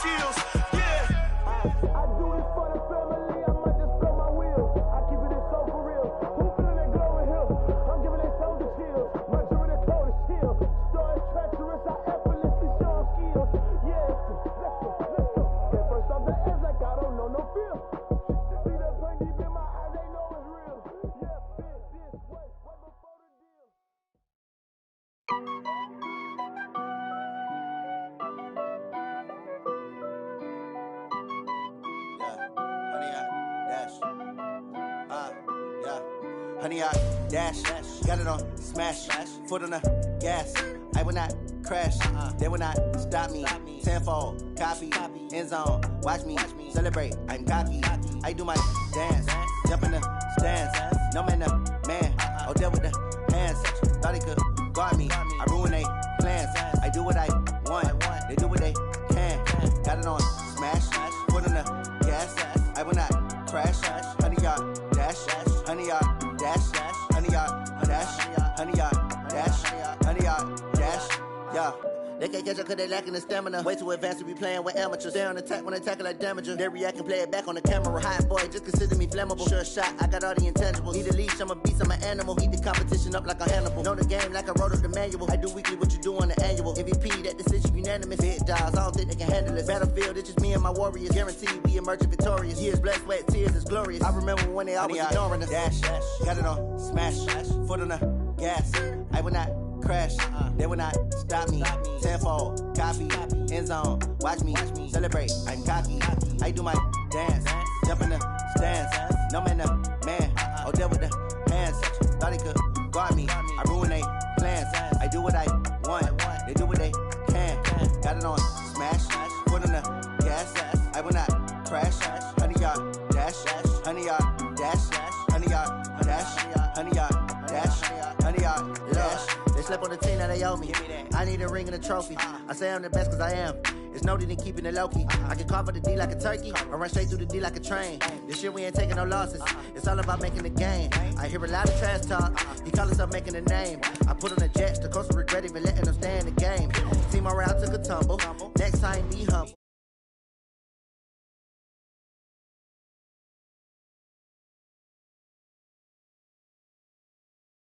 skills. Yeah. I do this for the family, I might just blow my wheel. I keep it so for real. Who feeling that glowing hill? I'm giving that soldier chills. My jewelry cold as chill. Story treacherous, I effortlessly show them skills. Yeah, let's go. Get first off the edge like I don't know no feel. See the pain deep in my eyes, they know it's real. Yeah, this way before the deal. Honey, I dash, got it on smash, foot on the gas. I will not crash, they will not stop me. Tenfold, copy, end zone, watch me celebrate. I'm cocky, I do my dance, jump in the stands. No man, the man, oh, deal with the hands. Thought he could guard me, I ruin they plans. I do what I want, they do what they can. Got it on smash, foot on the gas. I will not crash, honey, y'all dash, honey, y'all dash, honey, y'all dash, honey, y'all dash, honey, y'all dash, yeah. They can't catch up cause they lacking the stamina. Way too advanced to be playing with amateurs. Stay on attack when they tackle like damager. They react and play it back on the camera. Hot boy, just consider me flammable. Sure shot, I got all the intangibles. Need a leash, I'm a beast, I'm an animal. Heat the competition up like a Hannibal. Know the game like I wrote up the manual. I do weekly what you do on the annual. MVP, that decision unanimous. Big dogs, I don't think they can handle it. Battlefield, it's just me and my warriors. Guaranteed we emerging victorious. Years, blood, sweat, tears, it's glorious. I remember when they always ignoring us. Dash, got it on smash, foot on the gas. I will not crash, they will not stop me. Tenfold, copy, end zone, watch me celebrate. I'm cocky, I do my dance, jump in the stands. No man, the man, oh, deal with the hands. Thought he could guard me, I ruin they plans. I do what I want, they do what they can. Got it on smash, foot on the gas. I will not crash, honey, y'all dash, honey, y'all dash, honey, y'all dash, honey, y'all dash, honey, y'all dash. They slept on the team, now they owe me. I need a ring and a trophy. I say I'm the best cause I am. It's no need in keeping it low-key. I can carve up the D like a turkey, or run straight through the D like a train. This year we ain't taking no losses. It's all about making the game. I hear a lot of trash talk. He call himself making a name. I put on the Jets, the coach will regret even letting them stay in the game. Team morale took a tumble. Next time be humble.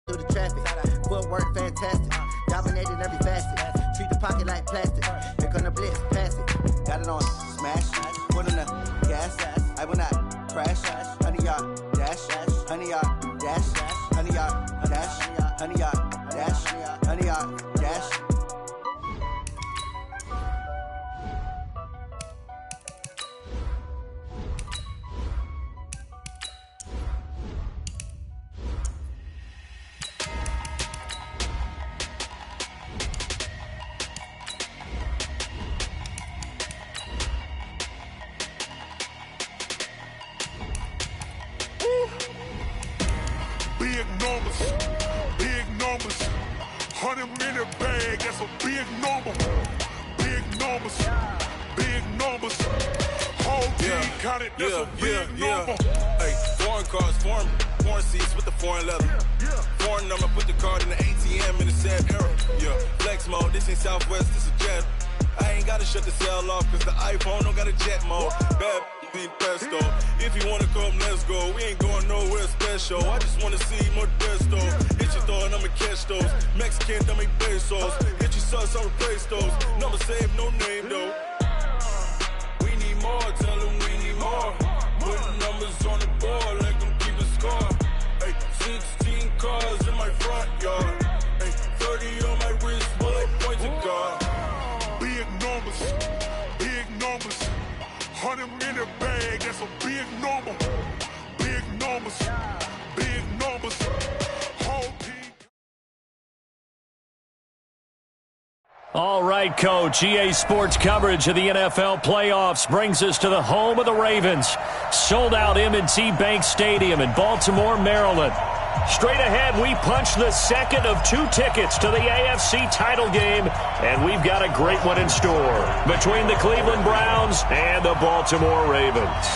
Through the traffic, footwork fantastic, dominating every facet. Treat the pocket like plastic. Here come the blitz, pass it. Got it on smash, foot on the gas. I will not crash, honey, y'all dash, honey, y'all dash, honey, y'all dash, honey, y'all dash, honey, y'all dash. Big numbers, 100-minute bag, that's a big number. Big numbers, whole team counted, that's a big number. Hey, foreign cars, foreign seats with the foreign leather. Foreign number, put the card in the ATM in the sad era. Yeah, flex mode, this ain't Southwest, this is jet. I ain't gotta shut the cell off, cause the iPhone don't got a jet mode. Bad be pesto. If you wanna come, let's go. We ain't going nowhere special. I just wanna see more Modesto. Hit your thought, I'ma catch those. Mexican, dummy pesos. Hit your sauce, I'll replace those. Number save, no name though. We need more, tell them we need more. Put numbers on the board, let them keep a score. Hey, 16 cars in my front yard. Hey, 30 on my wrist, while I point to God. Big numbers, 100-minute bag, that's a big number. Big numbers, whole team. All right, Coach. EA Sports coverage of the NFL playoffs brings us to the home of the Ravens. Sold out M&T Bank Stadium in Baltimore, Maryland. Straight ahead, we punch the second of two tickets to the AFC title game, and we've got a great one in store between the Cleveland Browns and the Baltimore Ravens.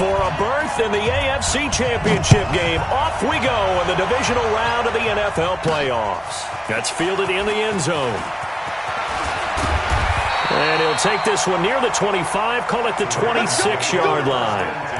For a berth in the AFC Championship game, off we go in the divisional round of the NFL playoffs. That's fielded in the end zone. And he'll take this one near the 25, call it the 26-yard line.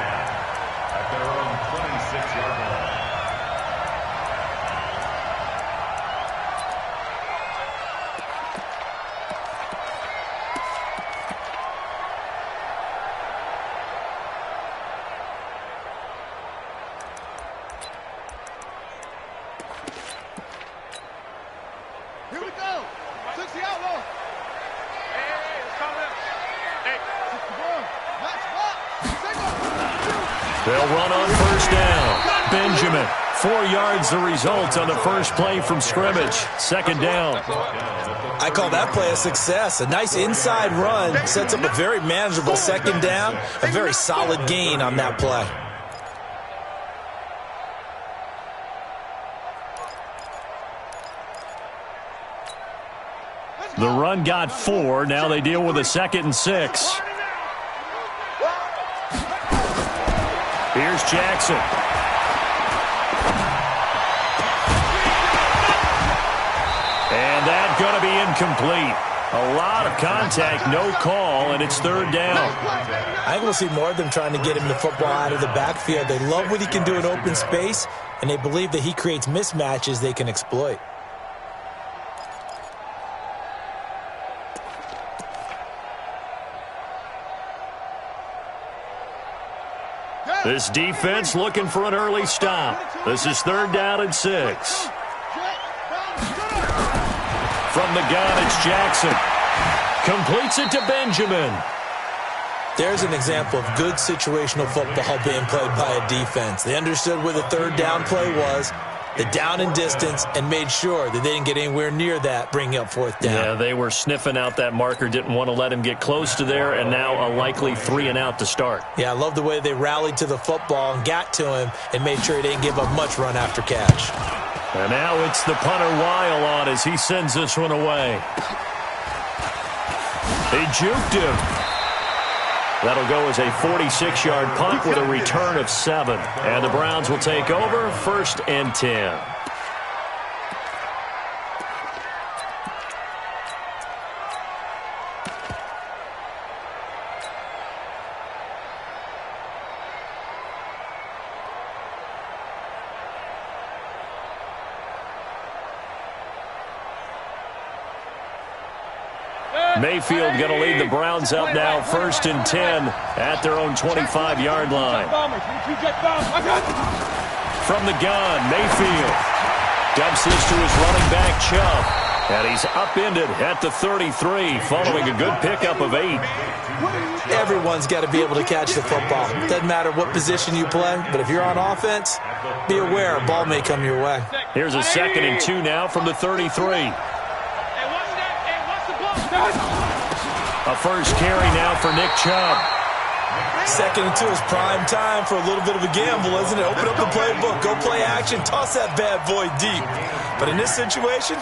They'll run on first down. Benjamin, 4 yards the result on the first play from scrimmage. Second down. I call that play a success. A nice inside run sets up a very manageable second down. A very solid gain on that play. The run got 4. Now they deal with a 2nd and 6. Here's Jackson. And that's going to be incomplete. A lot of contact, no call, and it's third down. I think we'll see more of them trying to get him the football out of the backfield. They love what he can do in open space, and they believe that he creates mismatches they can exploit. This defense looking for an early stop. This is third down and 6. From the gun, it's Jackson. Completes it to Benjamin. There's an example of good situational football being played by a defense. They understood where the third down play was, the down and distance, and made sure that they didn't get anywhere near that, bringing up fourth down. Yeah, they were sniffing out that marker, didn't want to let him get close to there, and now a likely 3 and out to start. Yeah, I love the way they rallied to the football and got to him and made sure he didn't give up much run after catch. And now it's the punter Weil on as he sends this one away. They juked him. That'll go as a 46-yard punt with a return of 7. And the Browns will take over, 1st and 10. Mayfield going to lead the Browns up now, 1st and 10 at their own 25-yard line. From the gun, Mayfield dumps this to his running back, Chubb. And he's upended at the 33 following a good pickup of 8. Everyone's got to be able to catch the football. Doesn't matter what position you play, but if you're on offense, be aware a ball may come your way. Here's a 2nd and 2 now from the 33. A first carry now for Nick Chubb. 2nd and 2 is prime time for a little bit of a gamble, isn't it? Open up the playbook, go play action, toss that bad boy deep. But in this situation,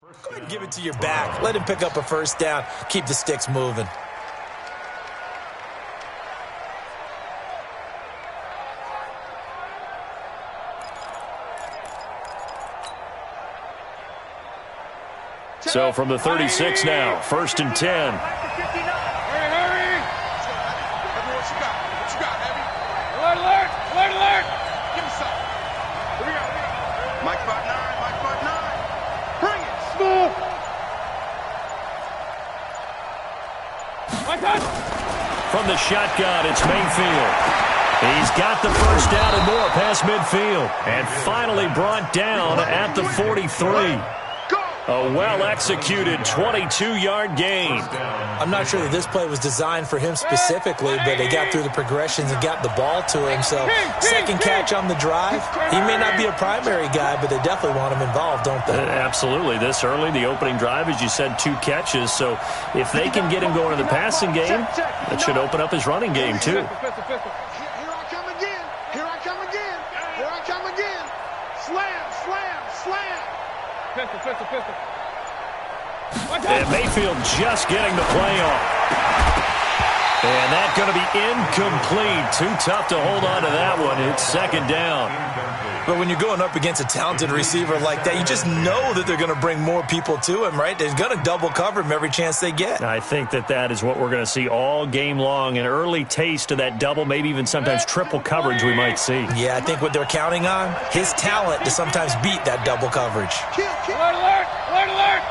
go ahead and give it to your back. Let him pick up a first down. Keep the sticks moving. So from the 36 now, 1st and 10. Alert! Give me some. Here we go. Mike 5'9", Mike 5'9". Bring it. Smooth. From the shotgun, it's Mayfield. He's got the first down and more past midfield. And finally brought down at the 43. Go. A well-executed 22-yard gain. I'm not sure that this play was designed for him specifically, but they got through the progressions and got the ball to him. So second catch on the drive. He may not be a primary guy, but they definitely want him involved, don't they? Absolutely. This early, the opening drive, as you said, 2 catches. So if they can get him going in the passing game, that should open up his running game too. And Mayfield just getting the play off. And that's going to be incomplete. Too tough to hold on to that one. It's second down. But when you're going up against a talented receiver like that, you just know that they're going to bring more people to him, right? They're going to double cover him every chance they get. I think that is what we're going to see all game long. An early taste of that double, maybe even sometimes triple coverage we might see. Yeah, I think what they're counting on, his talent to sometimes beat that double coverage. Alert, alert! Alert, alert!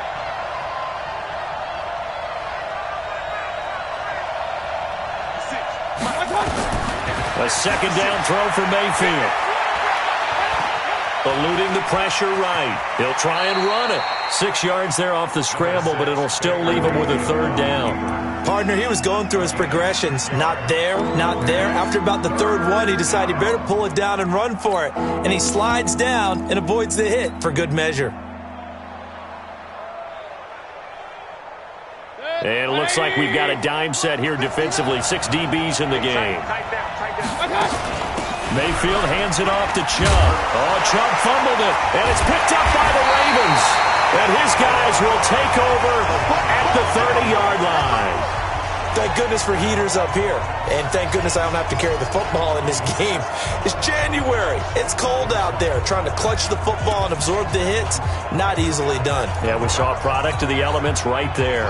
A second down throw for Mayfield. Eluding the pressure right. He'll try and run it. 6 yards there off the scramble, but it'll still leave him with a third down. Partner, he was going through his progressions. Not there, not there. After about the third one, he decided he better pull it down and run for it. And he slides down and avoids the hit for good measure. And it looks like we've got a dime set here defensively. 6 DBs in the game. Mayfield hands it off to Chubb. Oh, Chubb fumbled it, and it's picked up by the Ravens. And his guys will take over at the 30-yard line. Thank goodness for heaters up here. And thank goodness I don't have to carry the football in this game. It's January. It's cold out there. Trying to clutch the football and absorb the hits, not easily done. Yeah, we saw a product of the elements right there.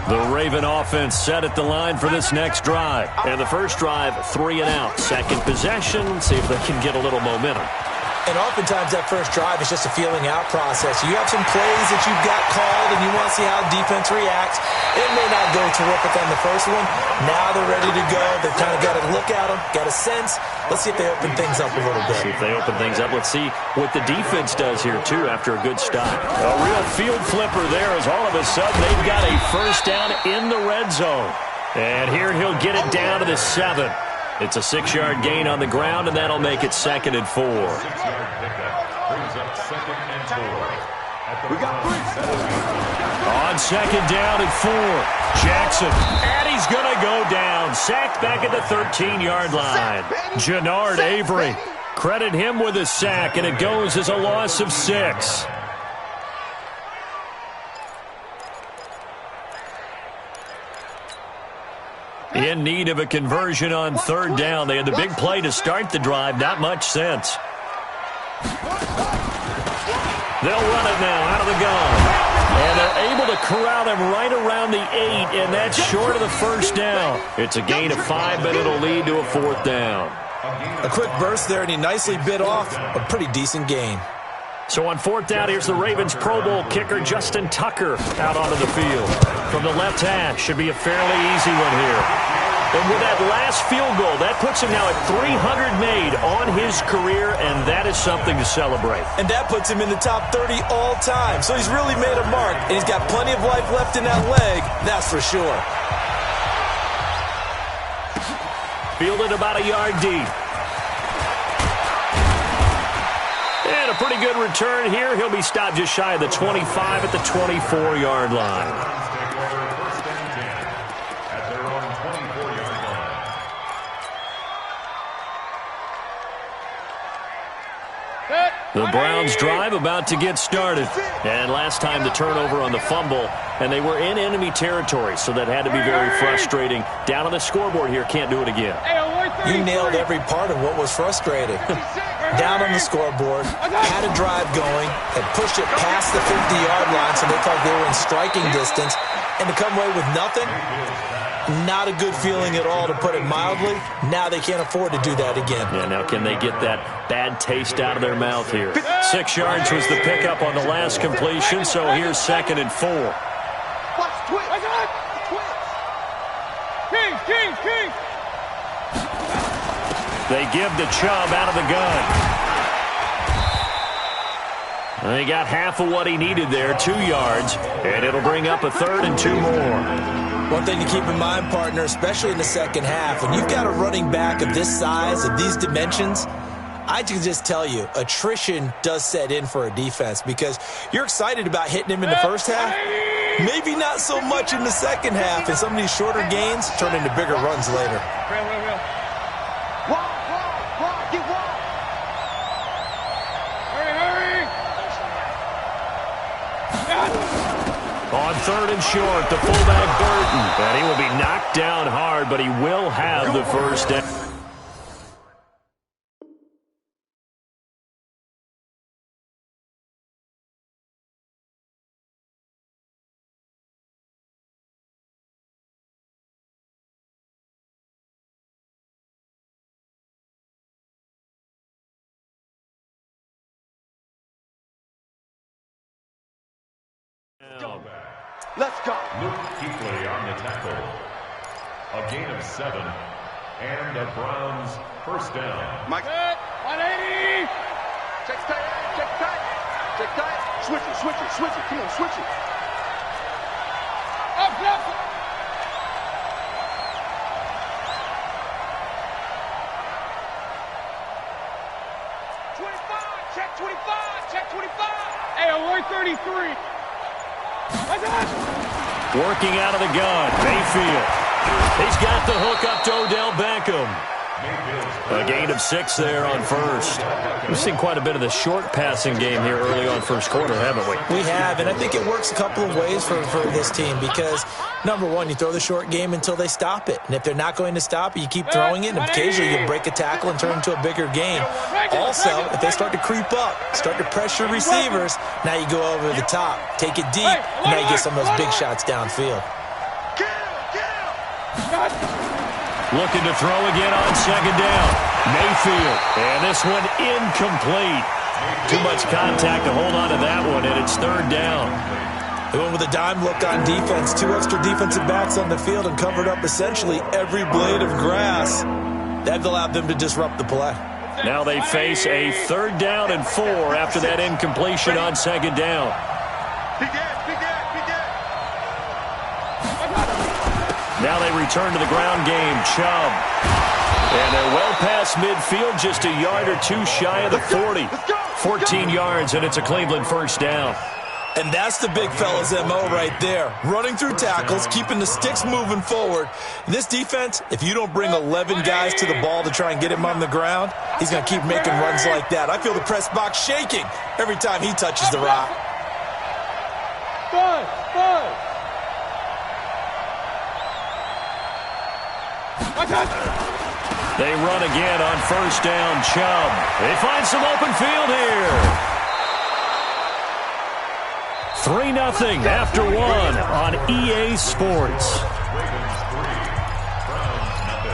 The Raven offense set at the line for this next drive. And the first drive, 3 and out. Second possession, see if they can get a little momentum. And oftentimes that first drive is just a feeling out process. You have some plays that you've got called and you want to see how defense reacts. It may not go terrific on the first one. Now they're ready to go. They've kind of got to look at them, got a sense. Let's see if they open things up a little bit. See if they open things up. Let's see what the defense does here, too, after a good stop. A real field flipper there as all of a sudden they've got a first down in the red zone. And here he'll get it down to the 7. It's a 6-yard gain on the ground, and that'll make it 2nd and 4. We got 3. On second down and 4, Jackson, and he's going to go down. Sacked back at the 13-yard line. Jannard Avery, credit him with a sack, and it goes as a loss of 6. In need of a conversion on third down. They had the big play to start the drive. Not much sense. They'll run it now out of the gun. And they're able to corral him right around the 8, and that's short of the first down. It's a gain of 5, but it'll lead to a 4th down. A quick burst there, and he nicely bit off a pretty decent gain. So on 4th down, here's the Ravens Pro Bowl kicker Justin Tucker out onto the field. From the left hash, should be a fairly easy one here. And with that last field goal, that puts him now at 300 made on his career, and that is something to celebrate. And that puts him in the top 30 all time. So he's really made a mark, and he's got plenty of life left in that leg, that's for sure. Fielded about a yard deep. And a pretty good return here. He'll be stopped just shy of the 25 at the 24-yard line. The Browns drive about to get started. And last time the turnover on the fumble, and they were in enemy territory, so that had to be very frustrating. Down on the scoreboard here, can't do it again. You nailed every part of what was frustrating. Down on the scoreboard, had a drive going, had pushed it past the 50-yard line, so they thought they were in striking distance, and to come away with nothing, not a good feeling at all, to put it mildly. Now they can't afford to do that again. Yeah, now can they get that bad taste out of their mouth here? 6 yards was the pickup on the last completion, so here's 2nd and 4. Watch twitch. King. They give the Chubb out of the gun. And he got half of what he needed there, 2 yards, and it'll bring up a 3rd and 2 more. One thing to keep in mind, partner, especially in the second half, when you've got a running back of this size, of these dimensions, I can just tell you, attrition does set in for a defense because you're excited about hitting him in the first half, maybe not so much in the second half, and some of these shorter gains turn into bigger runs later. On 3rd and short, the fullback Burton. And he will be knocked down hard, but he will have the first down. Let's go. Luke Kuechly on the tackle. A gain of 7. And the Browns first down. Mike. 180. Check tight. Check tight. Check tight. Switch it. Switch it. Switch it. Come on. Switch it. Up, left. Check 25. Check 25. Hey, alert 33. Working out of the gun, Mayfield. He's got the hook up to Odell Beckham. A gain of 6 there on first. We've seen quite a bit of the short passing game here early on first quarter, haven't we? We have, and I think it works a couple of ways for this team because, number one, you throw the short game until they stop it. And if they're not going to stop it, you keep throwing it, and occasionally you'll break a tackle and turn it into a bigger game. Also, if they start to creep up, start to pressure receivers, now you go over the top, take it deep, and now you get some of those big shots downfield. Looking to throw again on 2nd down. Mayfield. And this one incomplete. Too much contact to hold on to that one, and it's 3rd down. They went with a dime look on defense. 2 extra defensive backs on the field and covered up essentially every blade of grass. That allowed them to disrupt the play. Now they face a 3rd down and 4 after that incompletion on 2nd down. Now they return to the ground game. Chubb. And they're well past midfield, just a yard or 2 shy of the 40. 14 yards, and it's a Cleveland first down. And that's the big fella's MO right there. Running through tackles, keeping the sticks moving forward. This defense, if you don't bring 11 guys to the ball to try and get him on the ground, he's going to keep making runs like that. I feel the press box shaking every time he touches the rock. They run again on first down. Chubb. They find some open field here. 3-0 after 1 on EA Sports. Ravens 3, Browns 0.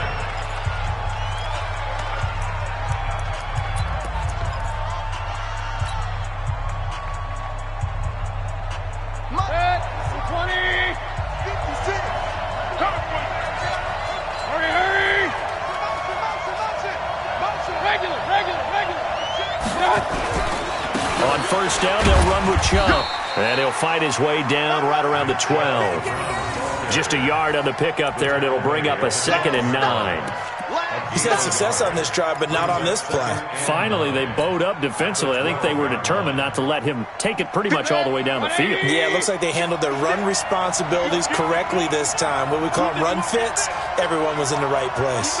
On first down, they'll run with Chubb. And he'll fight his way down right around the 12. Just a yard on the pickup there, and it'll bring up a 2nd and 9. He's had success on this drive, but not on this play. Finally, they bowed up defensively. I think they were determined not to let him take it pretty much all the way down the field. Yeah, it looks like they handled their run responsibilities correctly this time. What we call them run fits, everyone was in the right place.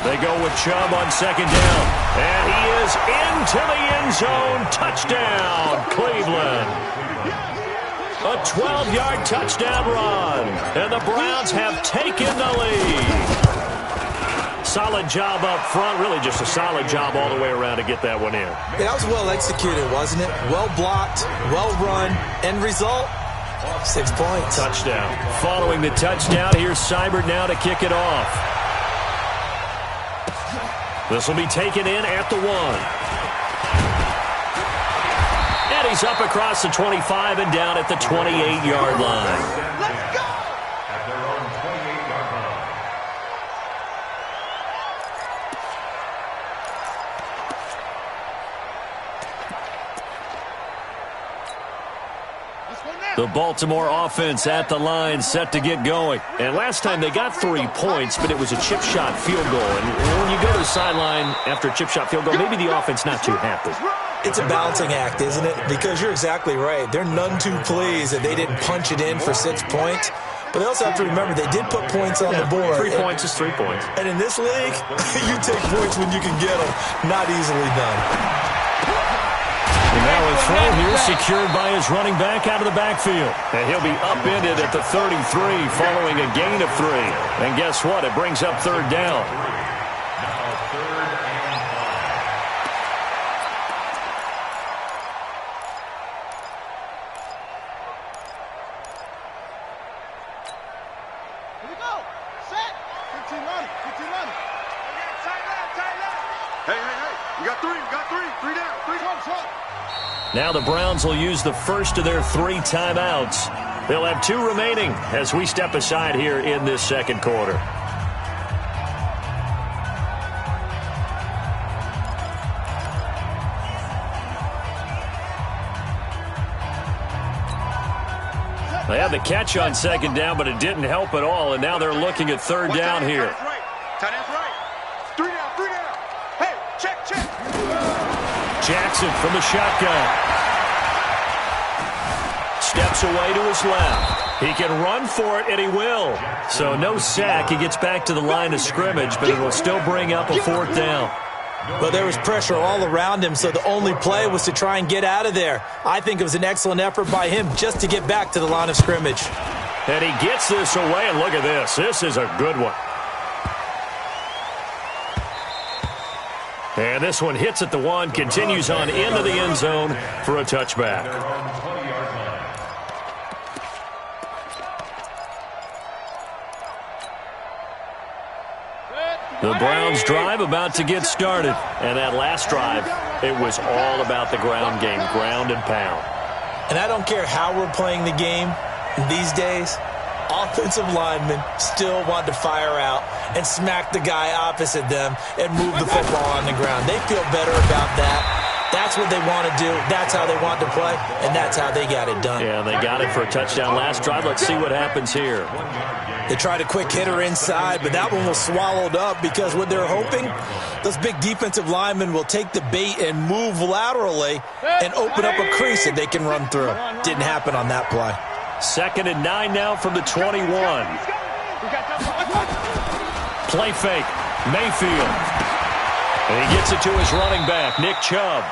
They go with Chubb on 2nd down. And he is into the end zone. Touchdown, Cleveland. A 12-yard touchdown run. And the Browns have taken the lead. Solid job up front. Really just a solid job all the way around to get that one in. Yeah, that was well executed, wasn't it? Well blocked, well run. End result, 6 points. Touchdown. Following the touchdown, here's Seibert now to kick it off. This will be taken in at the 1. And he's up across the 25 and down at the 28-yard line. Let's go! The Baltimore offense at the line, set to get going. And last time they got 3 points, but it was a chip shot field goal. And when you go to the sideline after a chip shot field goal, maybe the offense not too happy. It's a balancing act, isn't it? Because you're exactly right. They're none too pleased that they didn't punch it in for 6 points. But they also have to remember they did put points on the board. 3 points is 3 points. And in this league, you take points when you can get them. Not easily done. And now a throw here secured by his running back out of the backfield. And he'll be upended at the 33 following a gain of 3. And guess what? It brings up 3rd down. Now 3rd and 5. Here we go. Set. 15 running. 15 running. Tight left. Hey. You got 3. You got 3. 3 down. 3 down. Now the Browns will use the first of their 3 timeouts. They'll have 2 remaining as we step aside here in this second quarter. They had the catch on 2nd down, but it didn't help at all, and now they're looking at 3rd down here. Tight end's right. 3 down. 3 down. Hey, check. Jackson from the shotgun. Steps away to his left. He can run for it, and he will. So no sack. He gets back to the line of scrimmage, but it will still bring up a 4th down. Well, there was pressure all around him, so the only play was to try and get out of there. I think it was an excellent effort by him just to get back to the line of scrimmage. And he gets this away, and look at this. This is a good one. And this one hits at the 1, continues on into the end zone for a touchback. The Browns drive about to get started. And that last drive, it was all about the ground game, ground and pound. And I don't care how we're playing the game these days, offensive linemen still want to fire out and smack the guy opposite them and move the football on the ground. They feel better about that. That's what they want to do. That's how they want to play, and that's how they got it done. Yeah, they got it for a touchdown last drive. Let's see what happens here. They tried a quick hitter inside, but that one was swallowed up because what they're hoping, those big defensive linemen will take the bait and move laterally and open up a crease that they can run through. Didn't happen on that play. 2nd and 9 now from the 21. Play fake. Mayfield. And he gets it to his running back, Nick Chubb.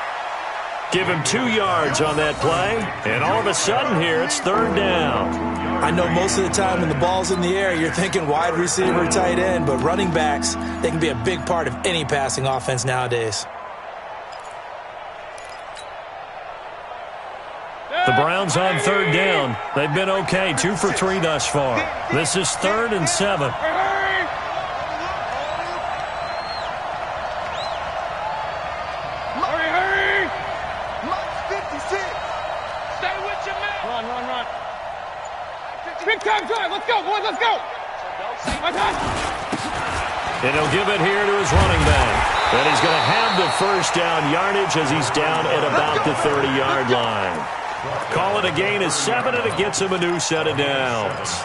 Give him 2 yards on that play. And all of a sudden here, it's 3rd down. I know most of the time when the ball's in the air, you're thinking wide receiver, tight end, but running backs, they can be a big part of any passing offense nowadays. The Browns on 3rd down. They've been okay, 2 for 3 thus far. This is 3rd and 7. Hurry! Mike 56. Stay with your man. Run. Big time drive. Let's go, boys. Let's go. And he'll give it here to his running back. And he's going to have the 1st down yardage as he's down at about the 30-yard line. Call it a gain of 7, and it gets him a new set of downs.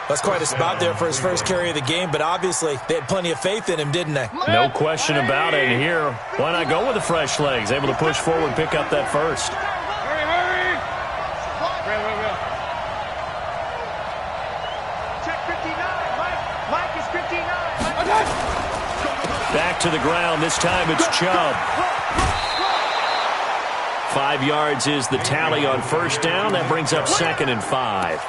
That's quite a spot there for his first carry of the game, but obviously they had plenty of faith in him, didn't they? No question about it. And here, why not go with the fresh legs? Able to push forward, pick up that 1st. Hurry! Check 59. Mike is 59. Back to the ground. This time it's Chubb. 5 yards is the tally on 1st down. That brings up 2nd and 5.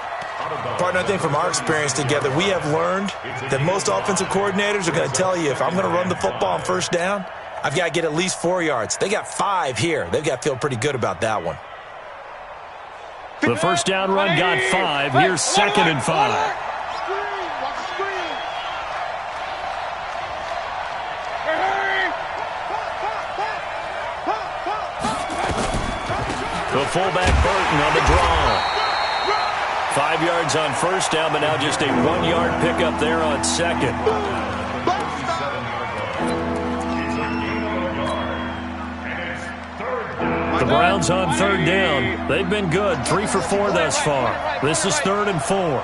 Partner, I think from our experience together, we have learned that most offensive coordinators are going to tell you, if I'm going to run the football on 1st down, I've got to get at least 4 yards. They got 5 here. They've got to feel pretty good about that one. The 1st down run got 5. Here's 2nd and 5. The fullback Burton on the draw. 5 yards on 1st down, but now just a 1-yard pickup there on 2nd. The Browns on third down. They've been good, 3 for 4 thus far. This is 3rd and 4. Hurry,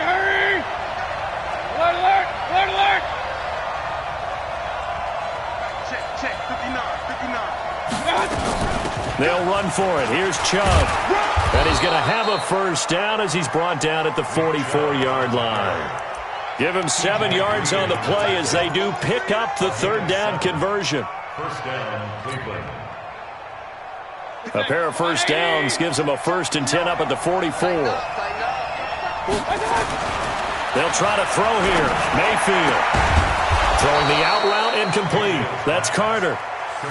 hurry! Alert, alert! Alert, alert! Check, 59. They'll run for it. Here's Chubb. And he's going to have a first down as he's brought down at the 44-yard line. Give him 7 yards on the play as they do pick up the 3rd down conversion. First down, Cleveland. A pair of first downs gives them a 1st and 10 up at the 44. They'll try to throw here. Mayfield. Throwing the out route incomplete. That's Carter.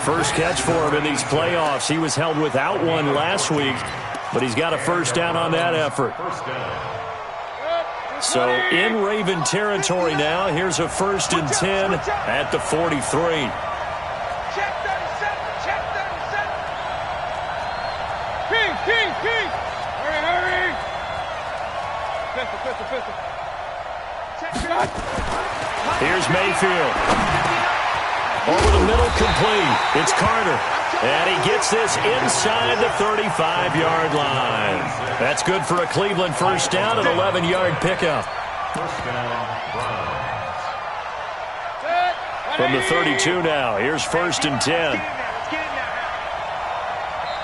First catch for him in these playoffs. He was held without one last week, but he's got a first down on that effort. So in Raven territory now, here's a 1st and 10 at the 43. Check 37, check 37. King. Hurry, hurry. Pistol. Check. Here's Mayfield. Over the middle, complete. It's Carter. And he gets this inside the 35-yard line. That's good for a Cleveland first down, an 11-yard pickup. First down, Browns. From the 32 now, here's 1st and 10.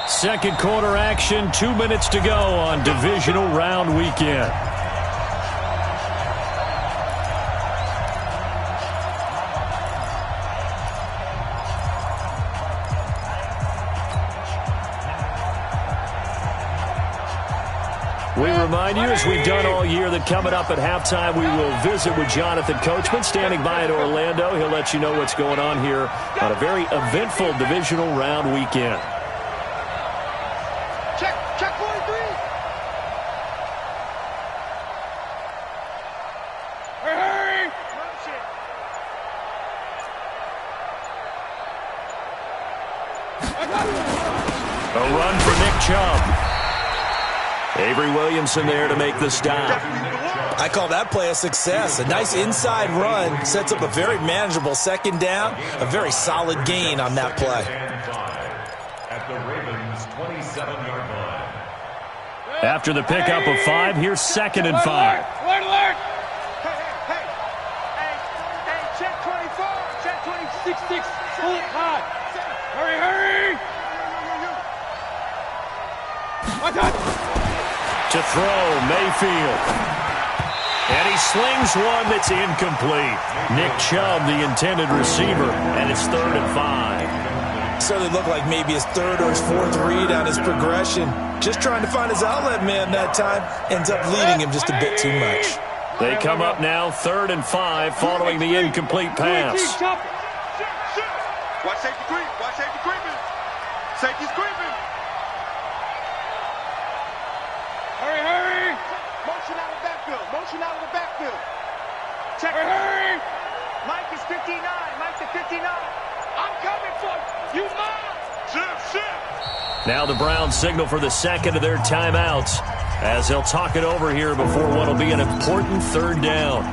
Second quarter action, 2 minutes to go on divisional round weekend. We remind you, as we've done all year, that coming up at halftime, we will visit with Jonathan Coachman, standing by in Orlando. He'll let you know what's going on here on a very eventful divisional round weekend. Check 43. Hurry. A run for Nick Chubb. Avery Williamson there to make the stop. I call that play a success. A nice inside run sets up a very manageable 2nd down. A very solid gain on that play. At the Ravens' 27-yard line. After the pickup of 5, here's 2nd and 5. Alert. Hey, check 24, check 6. Pull it high. Hurry. To throw, Mayfield. And he slings one that's incomplete. Nick Chubb, the intended receiver, and it's 3rd and 5. Certainly looked like maybe his 3rd or his 4th read on his progression. Just trying to find his outlet man that time. Ends up leading him just a bit too much. They come up now 3rd and 5 following the incomplete pass. Watch safety creep. Safety's creeping. Hurry. Motion out of the backfield. Check. Hurry. Mike is 59. Mike to 59. I'm coming for you. Shit. Now the Browns signal for the 2nd of their timeouts as they'll talk it over here before what will be an important 3rd down.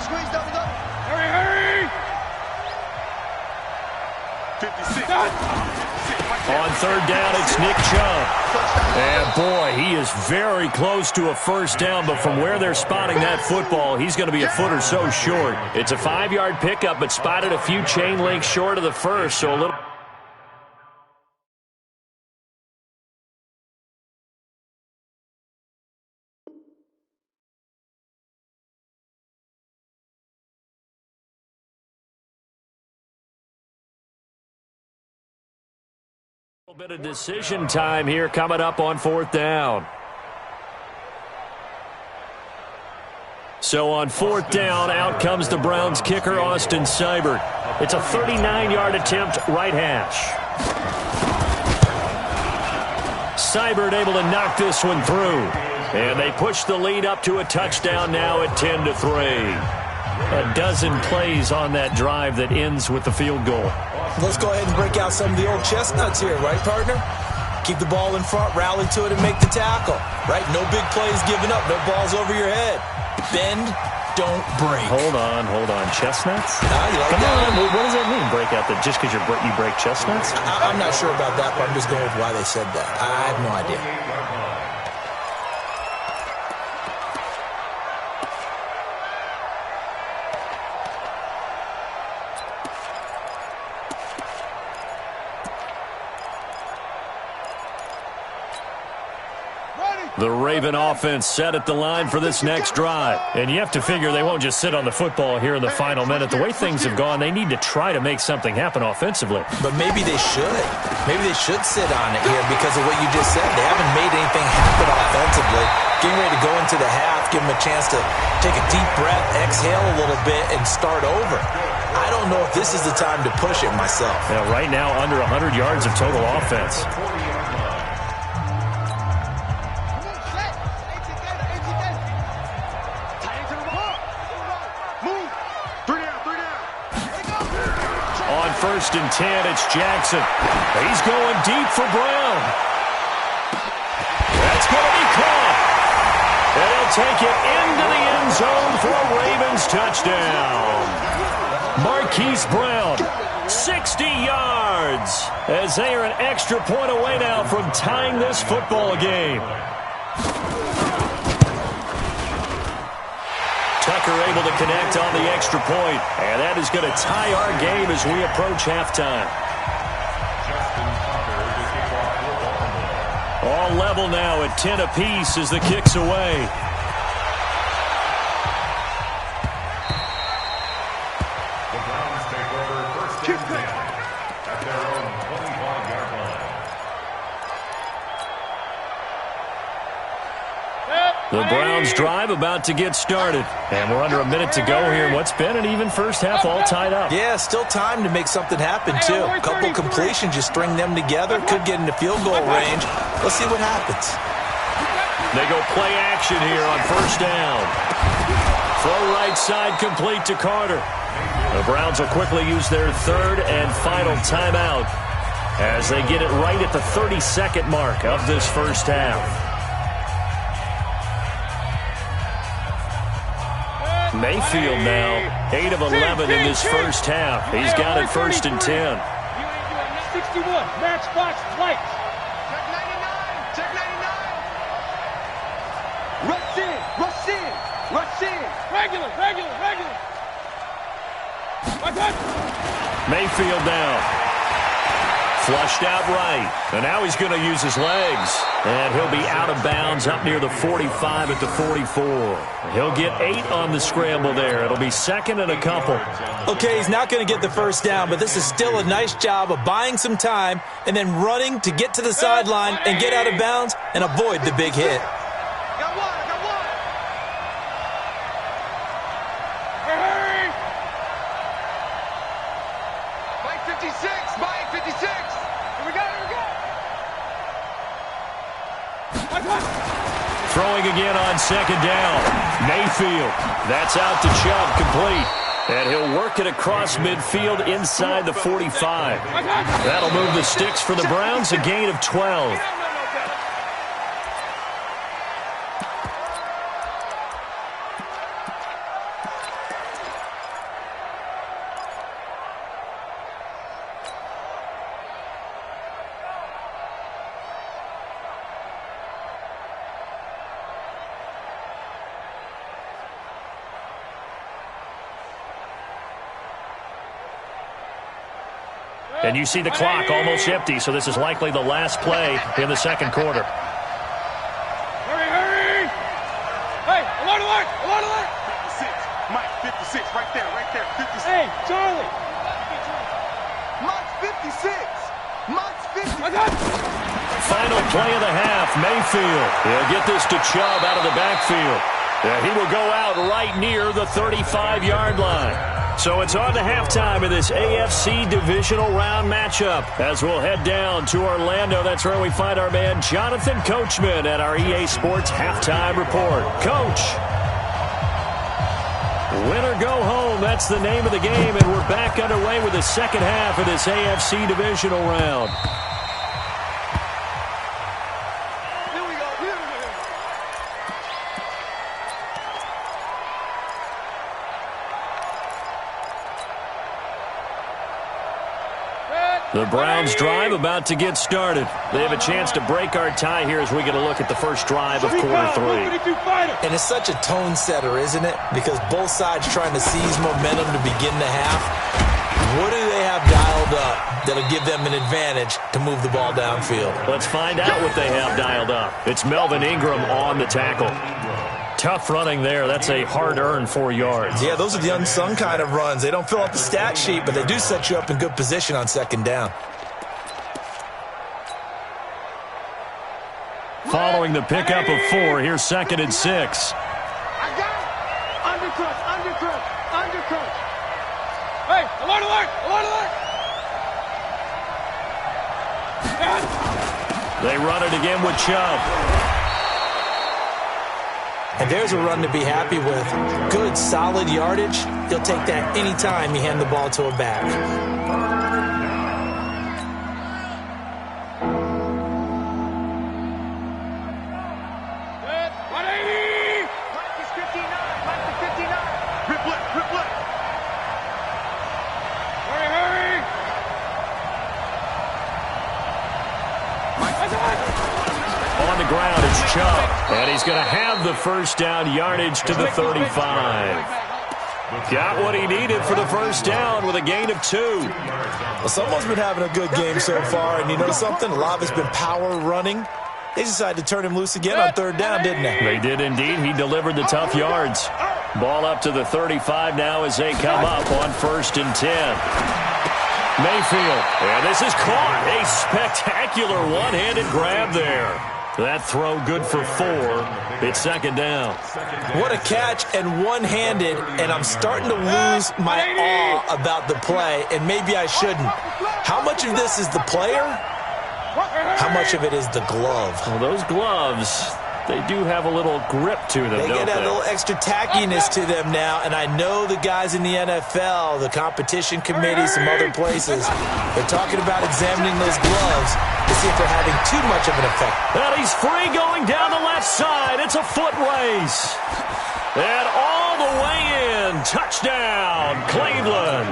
Squeeze, double. Hurry. 56. On 3rd down, it's Nick Chubb. And boy, he is very close to a first down, but from where they're spotting that football, he's going to be a foot or so short. It's a 5-yard pickup, but spotted a few chain links short of the first, so a little bit of decision time here coming up on 4th down. So on 4th down, out comes the Browns kicker, Austin Seibert. It's a 39-yard attempt, right hash. Seibert able to knock this one through. And they push the lead up to a touchdown now at 10-3. A dozen plays on that drive that ends with the field goal. Let's go ahead and break out some of the old chestnuts here, right, partner? Keep the ball in front, rally to it, and make the tackle. Right? No big plays given up, no balls over your head. Bend, don't break. Hold on. Chestnuts? You like Come that? on. What does that mean, break out? Just because you break chestnuts? I'm not sure about that, but I'm just going with why they said that. I have no idea. The Raven offense set at the line for this next drive. And you have to figure they won't just sit on the football here in the final minute. The way things have gone, they need to try to make something happen offensively. But maybe they should. Maybe they should sit on it here because of what you just said. They haven't made anything happen offensively. Getting ready to go into the half, give them a chance to take a deep breath, exhale a little bit, and start over. I don't know if this is the time to push it myself. Yeah, right now, under 100 yards of total offense. First and 10, it's Jackson. He's going deep for Brown. That's going to be caught. And he'll take it into the end zone for a Ravens touchdown. Marquise Brown, 60 yards, as they are an extra point away now from tying this football game. Tucker able to connect on the extra point, and that is going to tie our game as we approach halftime. All level now at 10 apiece as the kick's away. The Browns take over first and 10 at their own 25-yard line. The Browns drive about to get started. And we're under a minute to go here in what's been an even first half, all tied up. Yeah, still time to make something happen, too. A couple completions, you string them together, could get into field goal range. Let's see what happens. They go play action here on first down. Throw right side complete to Carter. The Browns will quickly use their third and final timeout as they get it right at the 32nd mark of this first half. Mayfield now, 8 of 11 in this first half. He's got it first and 10. 61, matchbox flight. Check 99. Rush in. Regular. Mayfield now. Flushed out right. And now he's going to use his legs. And he'll be out of bounds up near the 45 at the 44. He'll get 8 on the scramble there. It'll be second and a couple. Okay, he's not going to get the first down, but this is still a nice job of buying some time and then running to get to the sideline and get out of bounds and avoid the big hit. Got one. Hurry! Mike 56. Here we go. Throwing again on second down. Mayfield. That's out to Chubb, complete. And he'll work it across midfield inside the 45. That'll move the sticks for the Browns, a gain of 12. And you see the clock almost empty, so this is likely the last play in the second quarter. Hurry! Hey, alert! 56. Mike 56. Right there. 56. Hey, Charlie! Mike's 56. Final play of the half, Mayfield. He'll get this to Chubb out of the backfield. And he will go out right near the 35-yard line. So it's on to halftime of this AFC divisional round matchup as we'll head down to Orlando. That's where we find our man Jonathan Coachman at our EA Sports Halftime Report. Coach, win or go home, that's the name of the game, and we're back underway with the second half of this AFC divisional round. The Browns drive about to get started. They have a chance to break our tie here as we get a look at the first drive of quarter 3. And it's such a tone setter, isn't it? Because both sides trying to seize momentum to begin the half. What do they have dialed up that'll give them an advantage to move the ball downfield? Let's find out what they have dialed up. It's Melvin Ingram on the tackle. Tough running there. That's a hard-earned 4 yards. Yeah, those are the unsung kind of runs. They don't fill out the stat sheet, but they do set you up in good position on second down. Following the pickup of 4, here's 2nd and 6. I got it. Undercut. Hey, alert. They run it again with Chubb. And there's a run to be happy with. Good, solid yardage. He'll take that anytime you hand the ball to a back. Good. 180. Mike is 59. Rip left. Hurry. On the ground, it's Chubb. And he's going to have the first down, yardage to the 35. Got what he needed for the first down with a gain of 2. Well, someone's been having a good game so far, and you know something? A lot of it's been power running. They decided to turn him loose again on 3rd down, didn't they? They did indeed. He delivered the tough yards. Ball up to the 35 now as they come up on 1st and 10. Mayfield, and this is caught. A spectacular one-handed grab there. That throw good for 4. It's 2nd down. What a catch and one-handed, and I'm starting to lose my awe about the play, and maybe I shouldn't. How much of this is the player? How much of it is the glove? Well, those gloves, they do have a little grip to them, They don't get that they? little extra tackiness to them now, and I know the guys in the NFL, the competition committee, some other places, they're talking about examining those gloves to see if they're having too much of an effect. And he's free going down the left side. It's a foot race. And all the way in. Touchdown, Cleveland.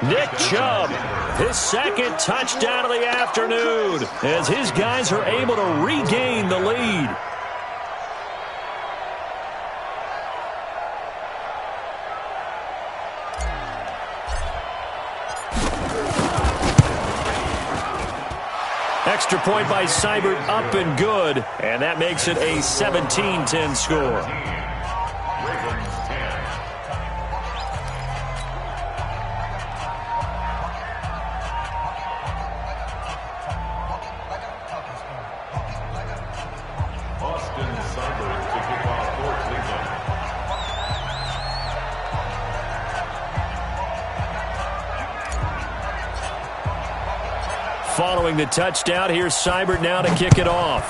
Nick Chubb, his 2nd touchdown of the afternoon as his guys are able to regain the lead. Extra point by Seibert, up and good, and that makes it a 17-10 score. Following the touchdown, here's Seibert now to kick it off.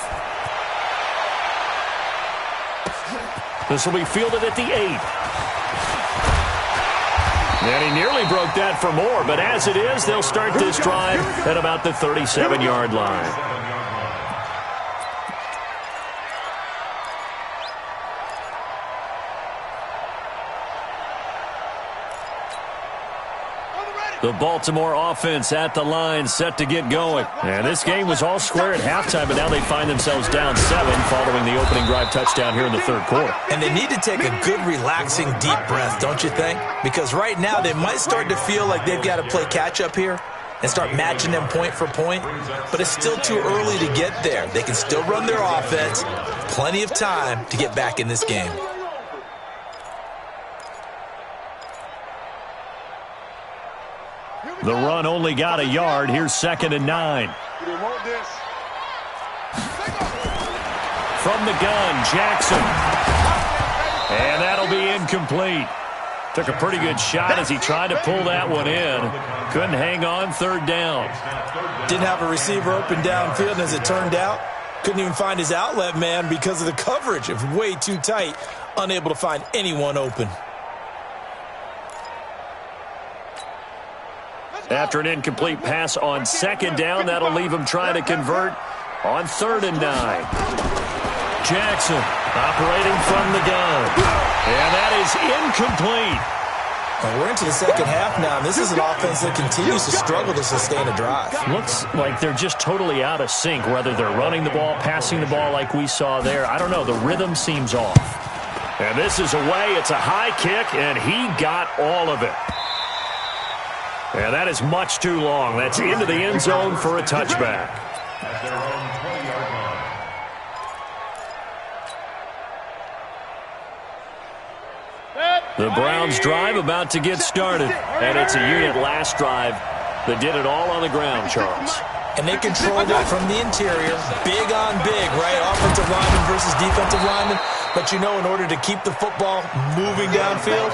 This will be fielded at the 8. And he nearly broke that for more, but as it is, they'll start this drive at about the 37-yard line. The Baltimore offense at the line, set to get going. And this game was all square at halftime, but now they find themselves down 7 following the opening drive touchdown here in the 3rd quarter. And they need to take a good, relaxing, deep breath, don't you think? Because right now they might start to feel like they've got to play catch-up here and start matching them point for point. But it's still too early to get there. They can still run their offense. Plenty of time to get back in this game. The run only got a yard. Here's 2nd and 9. From the gun, Jackson. And that'll be incomplete. Took a pretty good shot as he tried to pull that one in. Couldn't hang on 3rd down. Didn't have a receiver open downfield, and as it turned out, couldn't even find his outlet man because of the coverage. It was way too tight, unable to find anyone open. After an incomplete pass on 2nd down, that'll leave him trying to convert on 3rd and 9. Jackson operating from the gun. And that is incomplete. Well, we're into the second half now, and this is an offense that continues to struggle to sustain a drive. Looks like they're just totally out of sync, whether they're running the ball, passing the ball like we saw there. I don't know. The rhythm seems off. And this is away. It's a high kick, and he got all of it. And that is much too long. That's into the end zone for a touchback. At their own 20-yard line. The Browns drive about to get started. And it's a unit last drive that did it all on the ground, Charles. And they controlled it from the interior. Big on big, right? Offensive lineman versus defensive lineman. But you know, in order to keep the football moving downfield,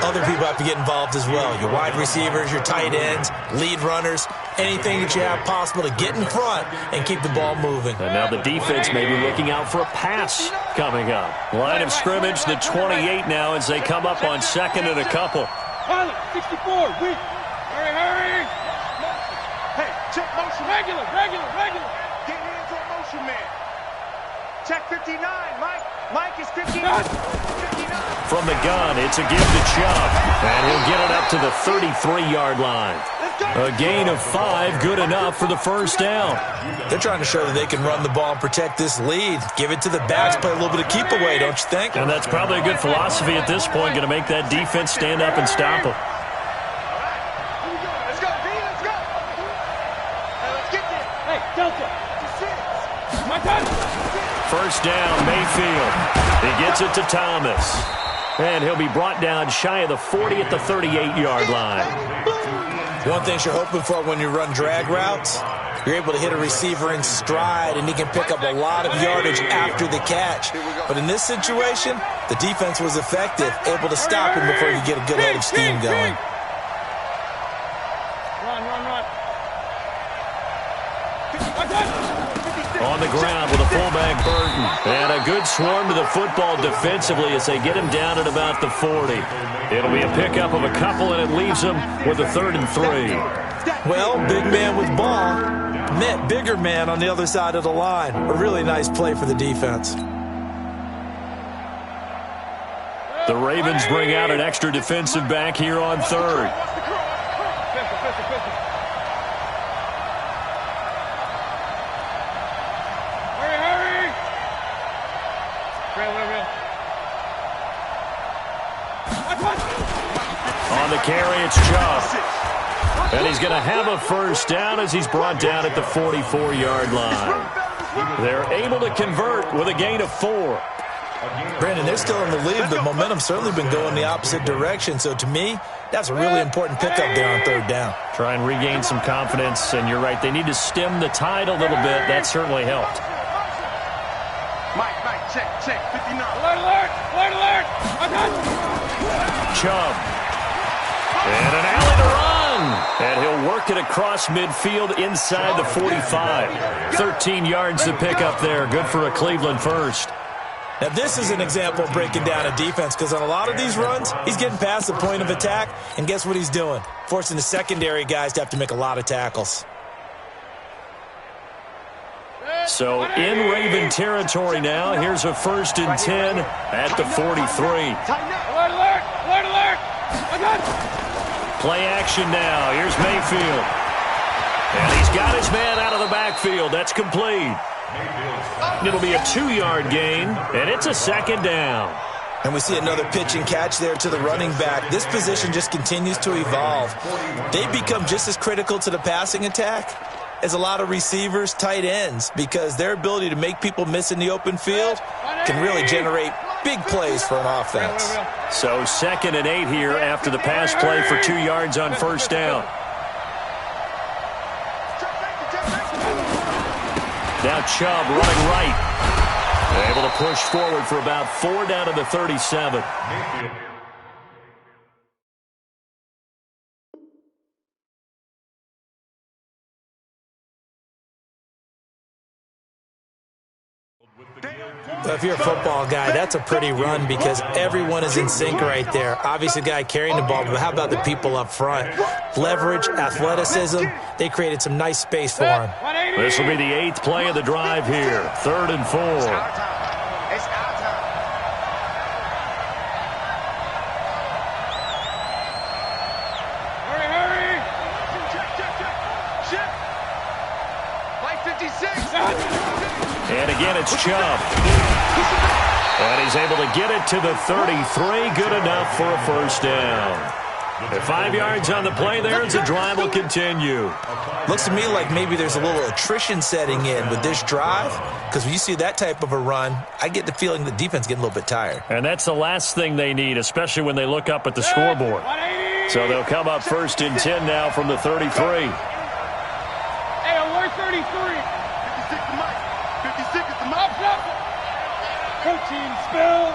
other people have to get involved as well. Your wide receivers, your tight ends, lead runners, anything that you have possible to get in front and keep the ball moving. And now the defense may be looking out for a pass coming up. Line of scrimmage, the 28 now as they come up on second and a couple. 64, weak. Hurry. Hey, check motion. Regular. Get into a motion, man. Check 59, Mike. Mike is 59. 59. From the gun, it's a give to Chubb. And he'll get it up to the 33-yard line. A gain of 5, good enough for the first down. They're trying to show that they can run the ball and protect this lead. Give it to the backs, play a little bit of keep away, don't you think? And that's probably a good philosophy at this point, going to make that defense stand up and stop them. Let's go, D, let's go. Hey, let's get there. Hey, Delta. My time. First down, Mayfield. He gets it to Thomas. And he'll be brought down shy of the 40 at the 38-yard line. One thing you're hoping for when you run drag routes, you're able to hit a receiver in stride, and he can pick up a lot of yardage after the catch. But in this situation, the defense was effective, able to stop him before you get a good head of steam going. Run. On the ground with a fullback Burton. And a good swarm to the football defensively as they get him down at about the 40. It'll be a pickup of a couple, and it leaves them with a 3rd and 3. Well, big man with ball met bigger man on the other side of the line. A really nice play for the defense. The Ravens bring out an extra defensive back here on 3rd. On the carry, it's Chubb. And he's going to have a first down as he's brought down at the 44-yard line. They're able to convert with a gain of 4. Brandon, they're still in the lead, but momentum's certainly been going the opposite direction. So to me, that's a really important pickup there on 3rd down. Try and regain some confidence, and you're right. They need to stem the tide a little bit. That certainly helped. Mike, check, 59. Alert. Chubb. And an alley to run. And he'll work it across midfield inside the 45. 13 yards to pick up there. Good for a Cleveland first. Now, this is an example of breaking down a defense, because on a lot of these runs, he's getting past the point of attack, and guess what he's doing? Forcing the secondary guys to have to make a lot of tackles. So in Raven territory now. Here's a 1st and 10 at the 43. Alert. Play action now. Here's Mayfield. And he's got his man out of the backfield. That's complete. It'll be a 2-yard gain, and it's a 2nd down. And we see another pitch and catch there to the running back. This position just continues to evolve. They become just as critical to the passing attack as a lot of receivers, tight ends, because their ability to make people miss in the open field can really generate big plays for an offense. So 2nd and 8 here after the pass play for 2 yards on first down. Now Chubb running right. Able to push forward for about 4 down to the 37. If you're a football guy, that's a pretty run because everyone is in sync right there. Obviously, the guy carrying the ball, but how about the people up front? Leverage, athleticism, they created some nice space for him. This will be the 8th play of the drive here. 3rd and 4. again, it's Chubb. And he's able to get it to the 33. Good enough for a first down. 5 yards on the play there as the drive will continue. Looks to me like maybe there's a little attrition setting in with this drive, because when you see that type of a run, I get the feeling the defense getting a little bit tired. And that's the last thing they need, especially when they look up at the scoreboard. So they'll come up 1st and 10 now from the 33. Hey, we're 33. 56 to Mike. 56 to Mike. Coaching spill.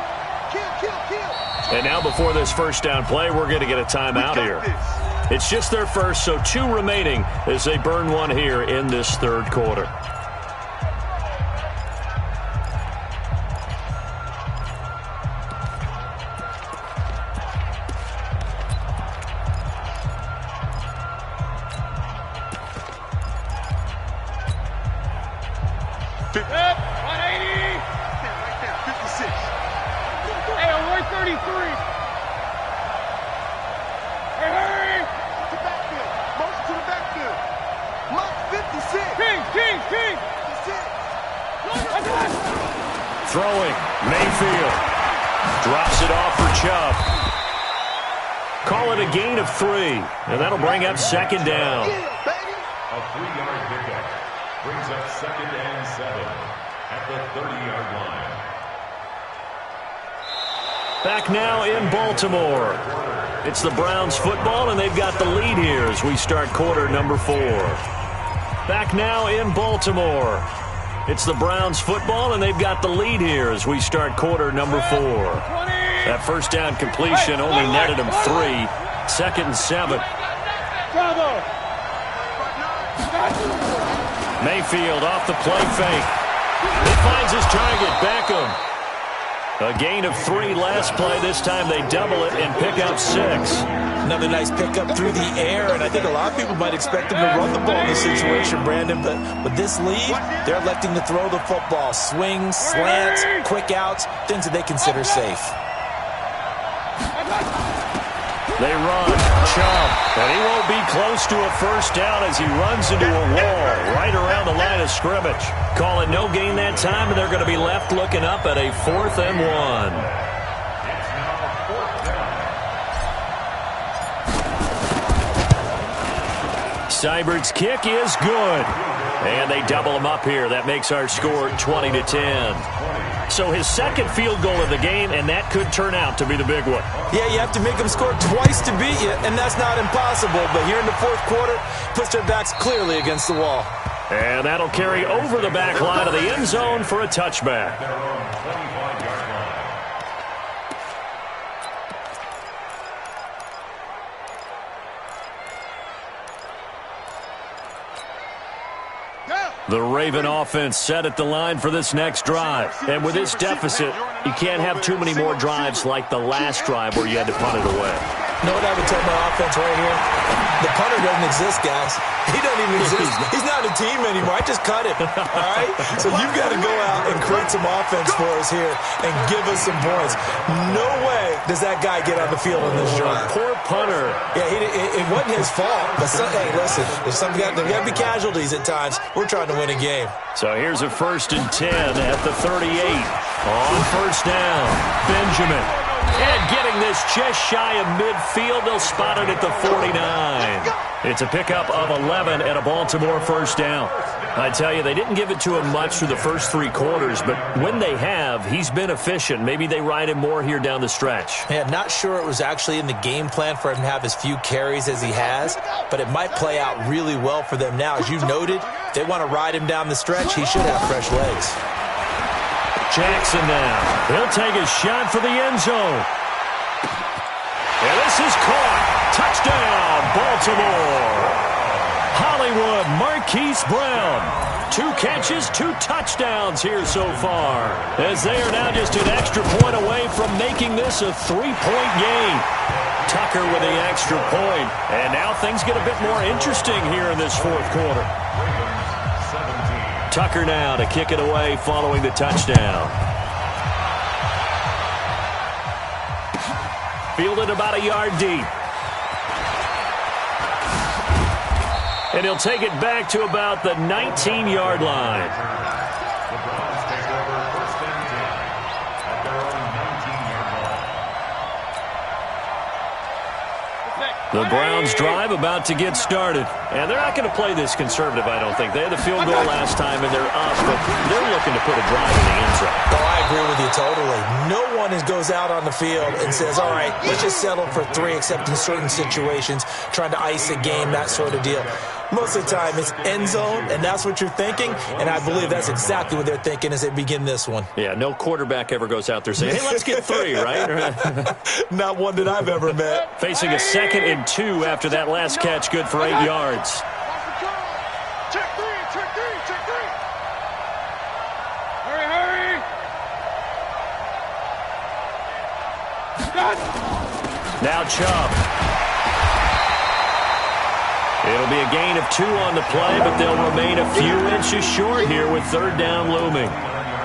Kill. And now before this first down play, we're going to get a timeout here. It's just their first, so 2 remaining as they burn one here in this third quarter. Throwing, Mayfield drops it off for Chubb. Call it a gain of 3, and that'll bring up 2nd down. A 3-yard pickup brings up 2nd and 7 at the 30-yard line. Back now in Baltimore. It's the Browns football, and they've got the lead here as we start quarter number 4. Back now in Baltimore. It's the Browns football, and they've got the lead here as we start quarter number 4. That first down completion only netted them 3. 2nd and 7. Mayfield off the play fake. He finds his target, Beckham. A gain of 3 last play. This time they double it and pick up 6. Another nice pickup through the air, and I think a lot of people might expect him to run the ball in this situation, Brandon, but with this lead, they're electing to throw the football. Swings, slants, quick outs, things that they consider safe. They run. Chubb. And he won't be close to a first down as he runs into a wall right around the line of scrimmage. Call it no gain that time, and they're going to be left looking up at a 4th and 1. Seibert's kick is good. And they double him up here. That makes our score 20-10. So his 2nd field goal of the game, and that could turn out to be the big one. Yeah, you have to make them score twice to beat you, and that's not impossible. But here in the 4th quarter, puts their backs clearly against the wall. And that'll carry over the back line of the end zone for a touchback. The Raven offense set at the line for this next drive. And with this deficit, you can't have too many more drives like the last drive where you had to punt it away. You know what I would tell my offense right here? The punter doesn't exist, guys. He doesn't even exist. He's not a team anymore. I just cut him, all right? So you've got to go out and create some offense for us here and give us some points. No way does that guy get on the field on this drive. Poor punter. Yeah, it wasn't his fault. But hey, listen, there's got to be casualties at times. We're trying to win a game. So here's a 1st and 10 at the 38. On first down, Benjamin. And getting this just shy of midfield, they'll spot it at the 49. It's a pickup of 11 at a Baltimore first down. I tell you, they didn't give it to him much through the first 3 quarters, but when they have, he's been efficient. Maybe they ride him more here down the stretch. Yeah, I'm not sure it was actually in the game plan for him to have as few carries as he has, but it might play out really well for them now. As you noted, they want to ride him down the stretch. He should have fresh legs. Jackson now. He'll take a shot for the end zone. And this is caught. Touchdown, Baltimore. Hollywood Marquise Brown. 2 catches, 2 touchdowns here so far. As they are now just an extra point away from making this a 3-point game. Tucker with the extra point. And now things get a bit more interesting here in this 4th quarter. Tucker now to kick it away following the touchdown. Fielded about a yard deep. And he'll take it back to about the 19-yard line. The Browns drive about to get started. And they're not going to play this conservative, I don't think. They had the field goal last time, and they're up, but they're looking to put a drive in the end zone. Oh, I agree with you totally. No one goes out on the field and says, all right, let's just settle for 3, except in certain situations, trying to ice a game, that sort of deal. Most of the time, it's end zone, and that's what you're thinking, and I believe that's exactly what they're thinking as they begin this one. Yeah, no quarterback ever goes out there saying, hey, let's get 3, right? Not one that I've ever met. Facing a 2nd and 2 after that last catch, good for 8 yards. Check 3, check 3, check 3. Hurry, hurry. Now Chubb. It'll be a gain of 2 on the play, but they'll remain a few inches short here with 3rd down looming.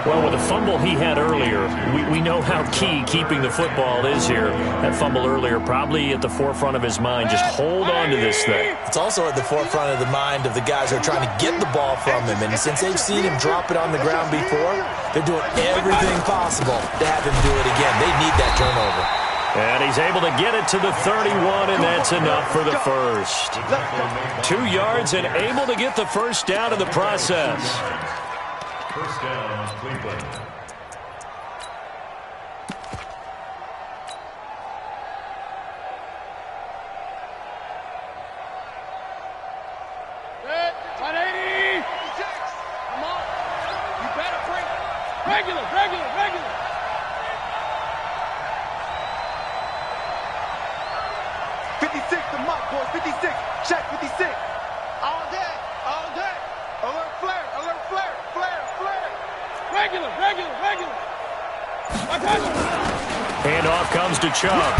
Well, with the fumble he had earlier, we know how key keeping the football is here. That fumble earlier probably at the forefront of his mind. Just hold on to this thing. It's also at the forefront of the mind of the guys who are trying to get the ball from him. And since they've seen him drop it on the ground before, they're doing everything possible to have him do it again. They need that turnover. And he's able to get it to the 31, and that's enough for the first. 2 yards and able to get the first down in the process. First down, Cleveland. Good. 180. 56. Come on. You better bring it. Regular. 56, the mark, boys. 56. Check 56. All day. Alert flare. Regular. Hand off comes to Chubb.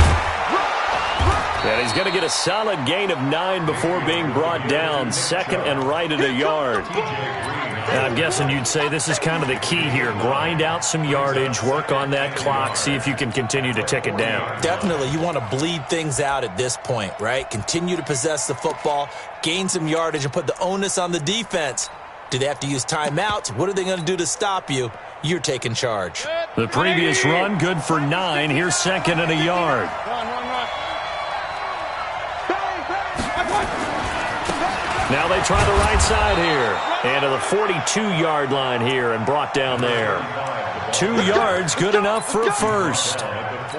And he's going to get a solid gain of 9 before being brought down. 2nd and right at a yard. And I'm guessing you'd say this is kind of the key here. Grind out some yardage, work on that clock, see if you can continue to tick it down. Definitely, you want to bleed things out at this point, right? Continue to possess the football, gain some yardage, and put the onus on the defense. Do they have to use timeouts? What are they going to do to stop you? You're taking charge. The previous run, good for 9. Here's 2nd and a yard. Run. Now they try the right side here. And to the 42-yard line here and brought down there. 2 yards, good enough for a first.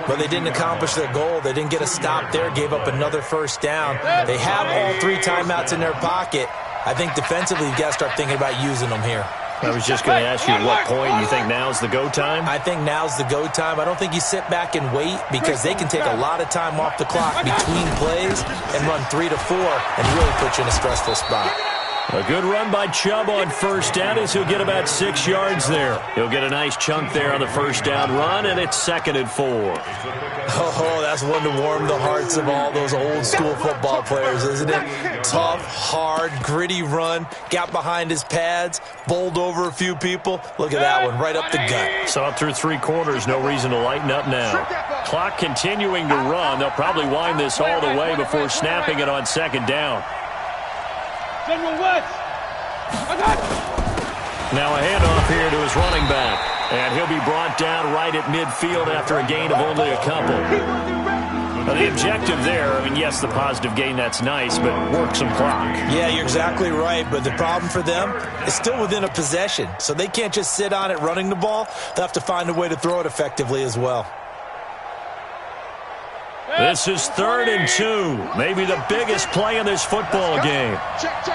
But they didn't accomplish their goal. They didn't get a stop there, gave up another first down. They have all 3 timeouts in their pocket. I think defensively you've got to start thinking about using them here. I was just going to ask you at what point you think now's the go time? I think now's the go time. I don't think you sit back and wait because they can take a lot of time off the clock between plays and run 3 to 4 and really put you in a stressful spot. A good run by Chubb on first down as he'll get about 6 yards there. He'll get a nice chunk there on the first down run, and it's 2nd and 4. Oh, that's one to warm the hearts of all those old school football players, isn't it? Tough, hard, gritty run, got behind his pads, bowled over a few people. Look at that one, right up the gut. Saw it through 3 quarters, no reason to lighten up now. Clock continuing to run. They'll probably wind this all the way before snapping it on 2nd down. Now a handoff here to his running back. And he'll be brought down right at midfield after a gain of only a couple. Now the objective there, I mean, yes, the positive gain, that's nice, but work some clock. Yeah, you're exactly right, but the problem for them is still within a possession. So they can't just sit on it running the ball. They'll have to find a way to throw it effectively as well. This is 3rd and 2. Maybe the biggest play in this football game. Check.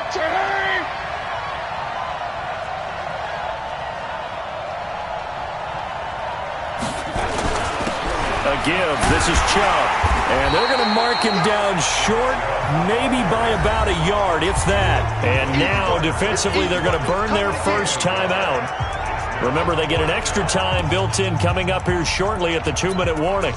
A give. This is Chubb. And they're going to mark him down short, maybe by about a yard, if that. And now, defensively, they're going to burn their first time out. Remember, they get an extra time built in coming up here shortly at the 2-minute warning.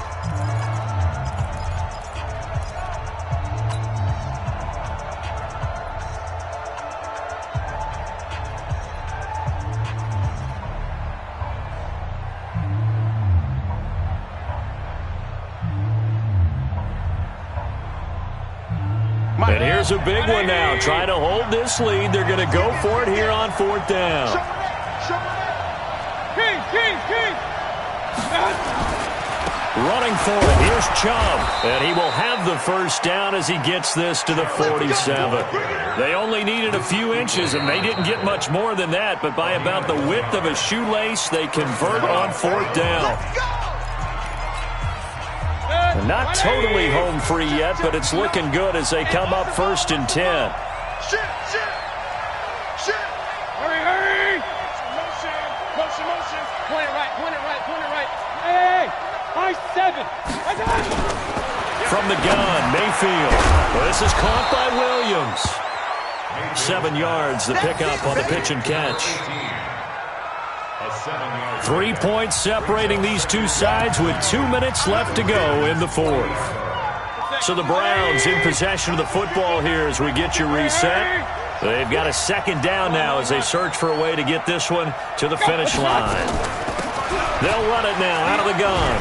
And here's a big one now. Trying to hold this lead. They're going to go for it here on 4th down. Running for it, here's Chubb. And he will have the first down as he gets this to the 47. They only needed a few inches, and they didn't get much more than that. But by about the width of a shoelace, they convert on fourth down. Not totally home free yet, but it's looking good as they come up 1st and 10. Hurry! Motion. Point it right. Hey! I-7. From the gun, Mayfield. This is caught by Williams. 7 yards, the pickup on the pitch and catch. 3 points separating these two sides with 2 minutes left to go in the fourth. So the Browns in possession of the football here as we get you reset. They've got a second down now as they search for a way to get this one to the finish line. They'll run it now out of the gun.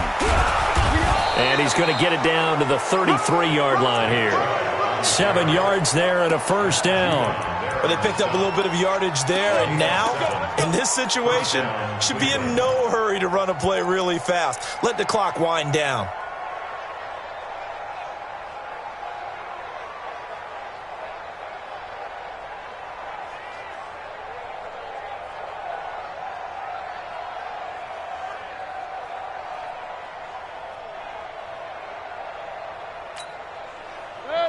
And he's going to get it down to the 33-yard line here. 7 yards there and a first down. Well, they picked up a little bit of yardage there, and now, in this situation, should be in no hurry to run a play really fast. Let the clock wind down.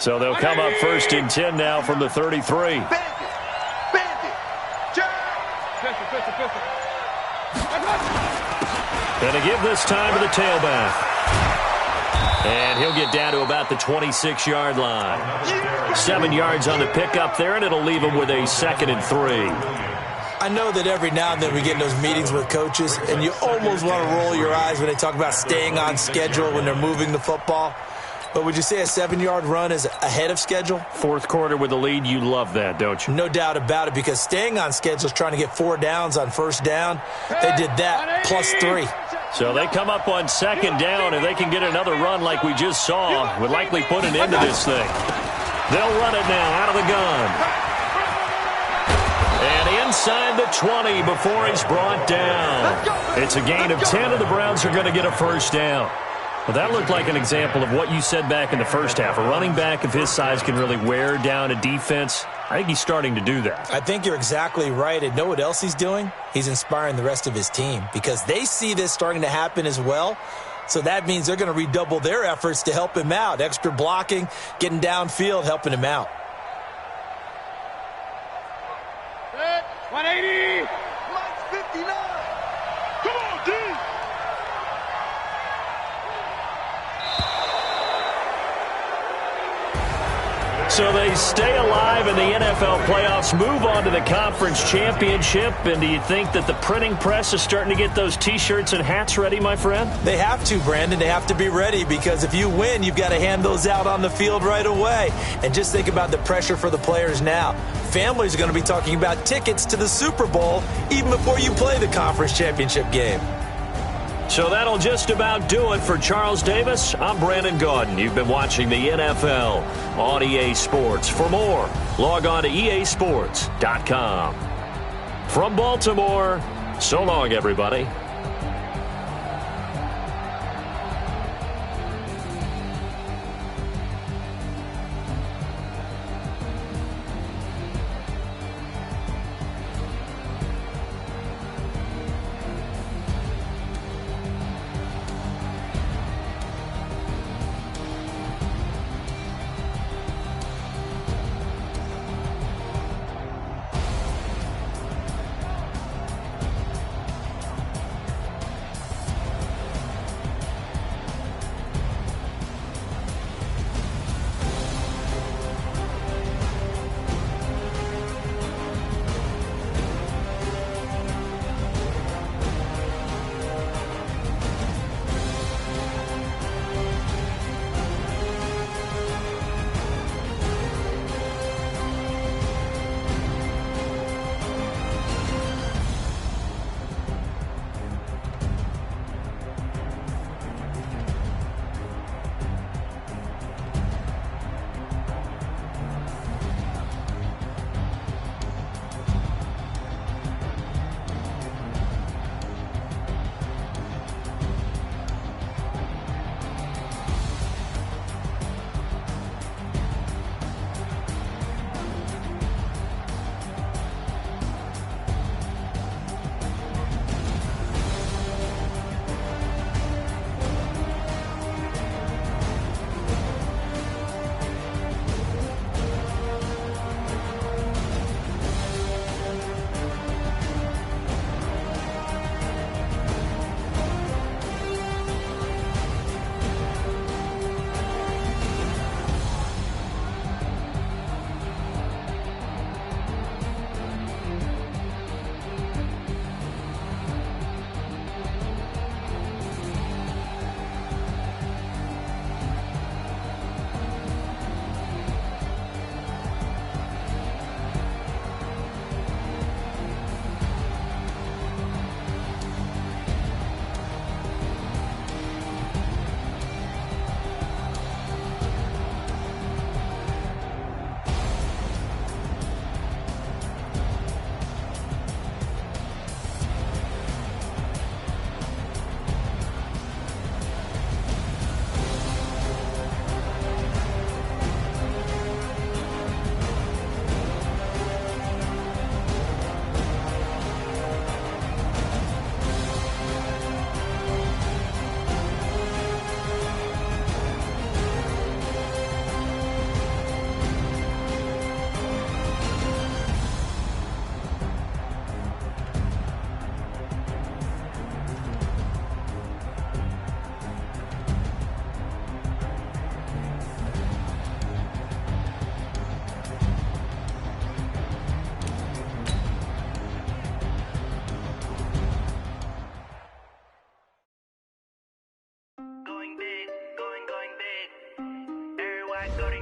So they'll come up 1st and 10 now from the 33. And to give this time to the tailback. And he'll get down to about the 26-yard line. 7 yards on the pickup there, and it'll leave him with a 2nd and 3. I know that every now and then we get in those meetings with coaches, and you almost want to roll your eyes when they talk about staying on schedule when they're moving the football. But would you say a 7-yard run is ahead of schedule? Fourth quarter with the lead, you love that, don't you? No doubt about it, because staying on schedule is trying to get 4 downs on first down. They did that, plus 3. So they come up on 2nd down, and they can get another run like we just saw. Would likely put an end to this thing. They'll run it now out of the gun. And inside the 20 before he's brought down. It's a gain of 10, and the Browns are going to get a first down. Well, that looked like an example of what you said back in the first half. A running back of his size can really wear down a defense. I think he's starting to do that. I think you're exactly right. And know what else he's doing? He's inspiring the rest of his team because they see this starting to happen as well. So that means they're going to redouble their efforts to help him out. Extra blocking, getting downfield, helping him out. 180. Mike's 59. Come on, D. So they stay alive in the NFL playoffs, move on to the conference championship. And do you think that the printing press is starting to get those T-shirts and hats ready, my friend? They have to, Brandon. They have to be ready because if you win, you've got to hand those out on the field right away. And just think about the pressure for the players now. Families are going to be talking about tickets to the Super Bowl even before you play the conference championship game. So that'll just about do it for Charles Davis. I'm Brandon Gaudin. You've been watching the NFL on EA Sports. For more, log on to easports.com. From Baltimore, so long, everybody.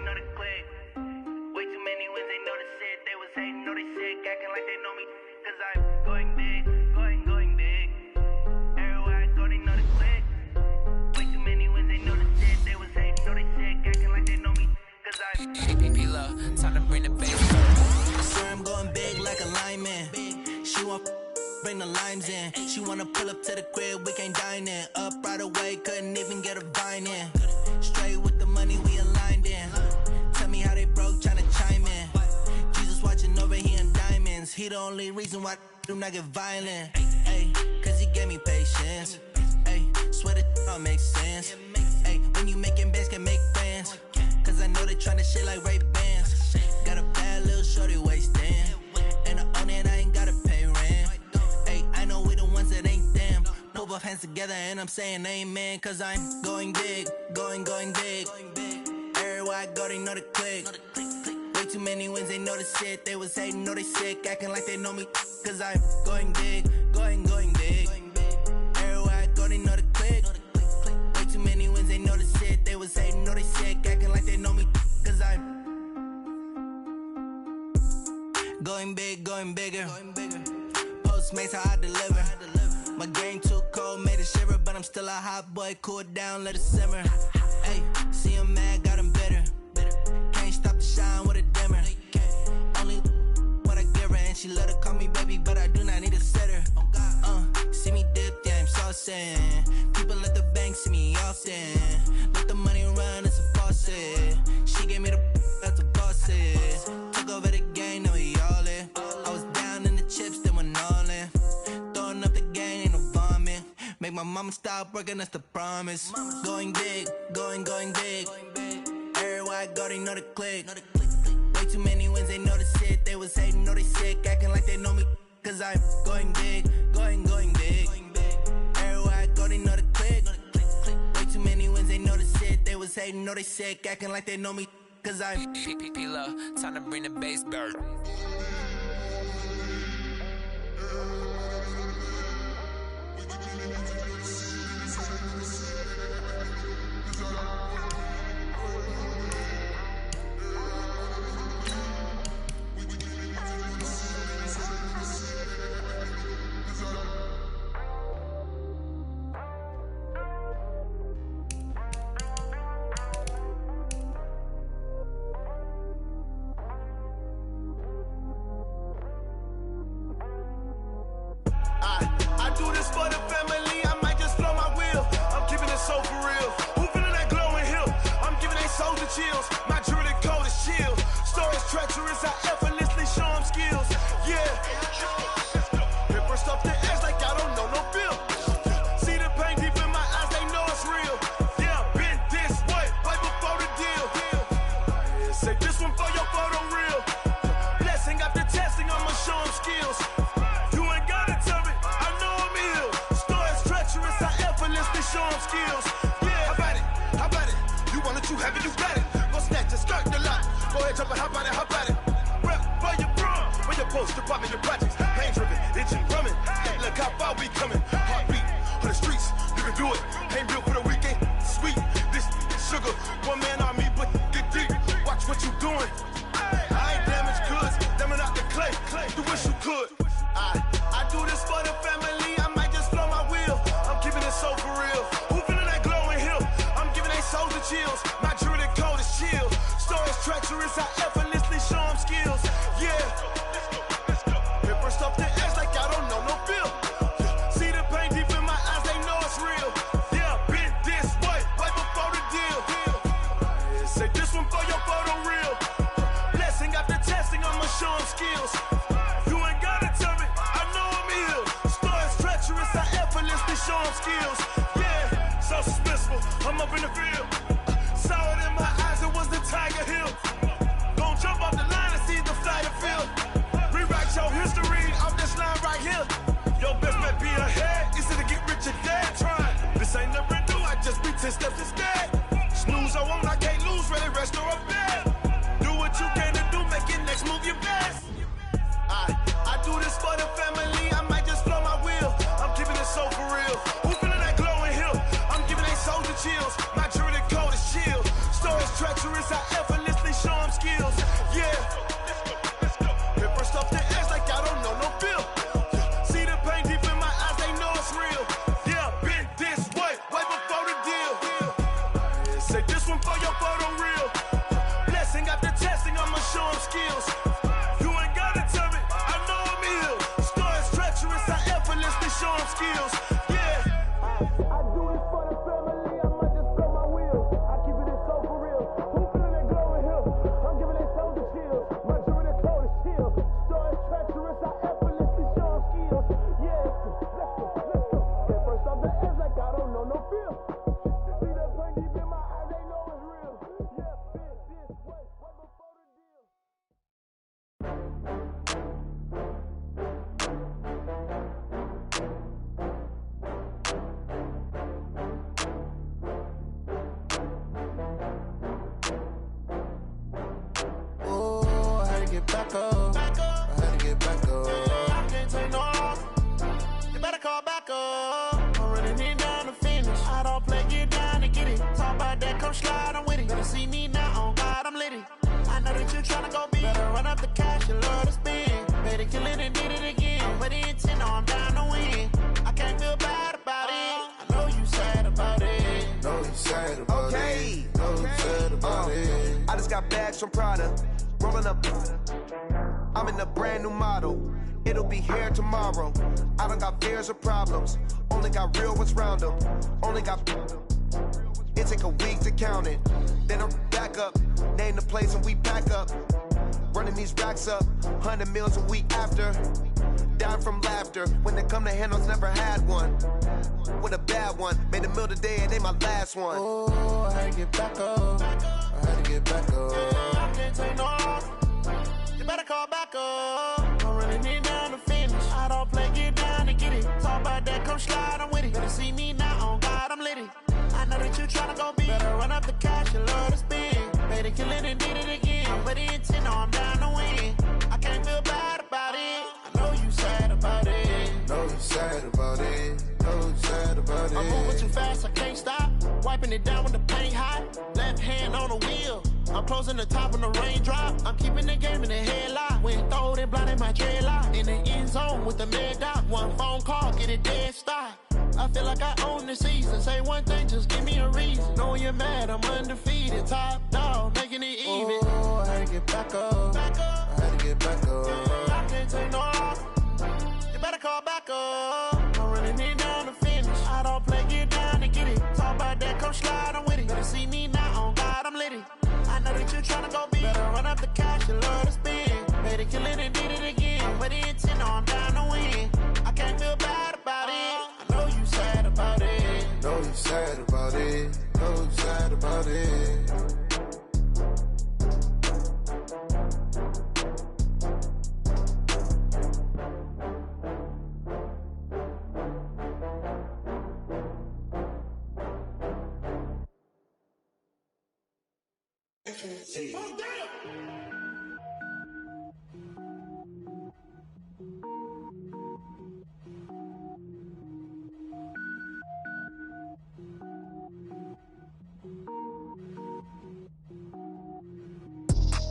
know the click. Way too many wins, they know the shit. They was hating, know they sick, acting like they know me. Cause I'm going big, going big. Everywhere I go, they know the click. Way too many wins, they know the shit. They was hating, know they sick, acting like they know me. Cause I'm P-Low, time to bring the bass. Sir, I'm going big like a lineman. She want bring the limes in. She wanna pull up to the crib, we can't dine in. Up right away, couldn't even get a vine in. Straight with the money, we aligned in. Tell me how they broke, tryna chime in. Jesus watching over here in diamonds. He the only reason why I do not get violent. Ay, cause he gave me patience. Ay, swear that all makes sense. Ay, when you making bands, can make friends. Cause I know they tryna shit like Ray-Bans. Got a bad little shorty wasting. And I own it, I ain't gotta pay rent. Ay, I know we the ones that ain't them. Pull both hands together and I'm saying amen. Cause I'm going big, going big. Everywhere I go, they know the click. Way too many wins, they know the shit. They was hating, know they sick, acting like they know me. Cause I'm going big, going big. Everywhere I go, they know the click. Way too many wins, they know the shit. They was hating, know they sick, acting like they know me. Cause I'm going big, going bigger. Postmates, how I deliver. My game too cold, made it shiver. But I'm still a hot boy, cool it down, let it simmer. Hey, see him mad, got him bitter. Can't stop the shine with a dimmer. Only what I give her, and she let her call me baby, but I do not need a sitter. See me dip, yeah, I'm saucing. People at the bank see me often. Let the money run, it's a faucet. She gave me the that's a boss is. Took over the game, now we all in. I was down in the chips, then went all in. Throwing up the game, ain't no vomit. Make my mama stop working, that's the promise. Going big, going big. Everywhere I go, they know the click. Way too many wins, they know the shit. They was hating, know they sick, acting like they know me. Cause I'm going big, going big. Everywhere I go, they know the click. Way too many wins, they know the shit. They was hating, know they sick, acting like they know me. Cause I'm P-Low, time to bring the bass back. I do this for the family, I might just blow my wheel. I'm keeping it so for real. Who feeling that glowing hill? I'm giving they soldier chills. My jewelry code is chill. Stories treacherous, I effortlessly show them skills. Yeah. Paper stuff the edge like I don't know no bill. See the pain deep in my eyes, they know it's real. Yeah, been this way, way before the deal. Say this one for your photo reel. Blessing after testing, I'ma show them skills. Show them skills. Yeah, how about it? You want it, you have it, you got it. Go snatch a skirt the lot. Go ahead, jump it, how about it? Rep for your brum. Where your post, department, your projects. Pain driven, itching, drumming. Hey, look how far we coming. Heartbeat on the streets, you can do it. Ain't built for the weekend. Sweet, this sugar. One man army, but get deep. Watch what you doing. I ain't damaged goods, damn out the clay. You wish you could. I do this for the family. I might just blow my wheel. I'm keeping it so for real. Who feeling that glowing hill? I'm giving they soldier chills. My jewelry code is chill. Stories treacherous, I effortlessly show them skills. Yeah. Paper stuff the edge like I don't know no bill. See the pain deep in my eyes, they know it's real. Yeah, been this way, way before the deal. Say this one for your photo reel. Blessing after testing, I'ma show them skills. You ain't gotta tell me, I know I'm ill. Stories treacherous, I effortlessly show them skills. Yeah, so suspenseful, I'm up in the field. Saw it in my eyes, it was the Tiger Hill. Gon' jump off the line and see the fly the field. Rewrite your history off this line right here. Your best bet be ahead, easy to get rich or dead. Try, this ain't never new, I just be 10 steps instead. Snooze I won't, I can't lose, ready, rest or a bed. Do what you can to do, make your next move your best. I do this for the family, I might just blow my wheel. I'm keeping it so for real. Who feeling that glowing hill? I'm giving they soldier chills. My jewelry code is chill. Stories treacherous, I effortlessly Say this one for your photo reel. Blessing after testing, I'ma show him skills. You ain't gotta tell me, I know I'm ill. Stories treacherous, I effortlessly show him skills. Yeah. I do this for the family, I might just blow my wheel. I keep it so for real. Who feeling that glowing hill? I'm giving they soldier chills. My jewelry the cold is chill. Stories treacherous, I effortlessly show them skills. Yeah, let's go. Get first off the edge like I don't know no feel. See that pain deep in my eyes, they know it's real. Yeah, been this way, way before the deal. Oh, I had to get back up. I had to get back up. I can't take no loss. You better call back up. I'm running it down to finish. I don't play, get down to get it. Talk about that, come slide, I'm with it. Better see me now, on God, I'm litty. I know that you tryna go big. Better run up the cash, you love to spend. Better kill it and did it again. But the intent, no, I'm down to win. I can't feel bad about it. I know you sad about it. Know you sad about it. Know you sad about it. I just got bags from Prada, rolling up. I'm in a brand new model. It'll be here tomorrow. I don't got fears or problems. Only got real ones round them. Only got. It take a week to count it. Then I'm back up. Name the place and we pack up. Running these racks up. 100 meals a week after. Dying from laughter. When they come to handles, never had one. With a bad one. Made a meal today and they my last one. Oh, I had to get back up. I had to get back up. I can't take no loss. You better call back up. I'm running it down to finish. I don't play, get down to get it. Talk about that, come slide, I'm with it. Better see me now, on God, I'm litty. I know that you tryna go big. Better run up the cash, you love to spend. Better kill it and did it again. But the intent, no, I'm down to win. I can't feel bad about it. I know you sad about it. Know you sad about it. Know you sad about it. I'm moving too fast, I can't stop. Wiping it down with the paint hot. Left hand on the wheel. I'm closing the top when the raindrop. I'm keeping the game in the headlock. When throwed and blinded my dreadlock. In the end zone with the mad dot. One phone call, get it dead stop. I feel like I own the season. Say one thing, just give me a reason. Knowing you're mad, I'm undefeated. Top dog, making it even. Oh, I had to get back up. I had to get back up. I can't take no loss. You better call back up. I'm running it down to finish. I don't play, get down to get it. Talk about that, come slide, I'm with it. Better see me now, on God, I'm litty. I know that you tryna go big. Better run up the cash, you love to spend. Better kill it and did it again. But the intent, no, I'm down to win. I can't feel bad about it. I know you sad about it. Know you sad about it. Know you sad about it.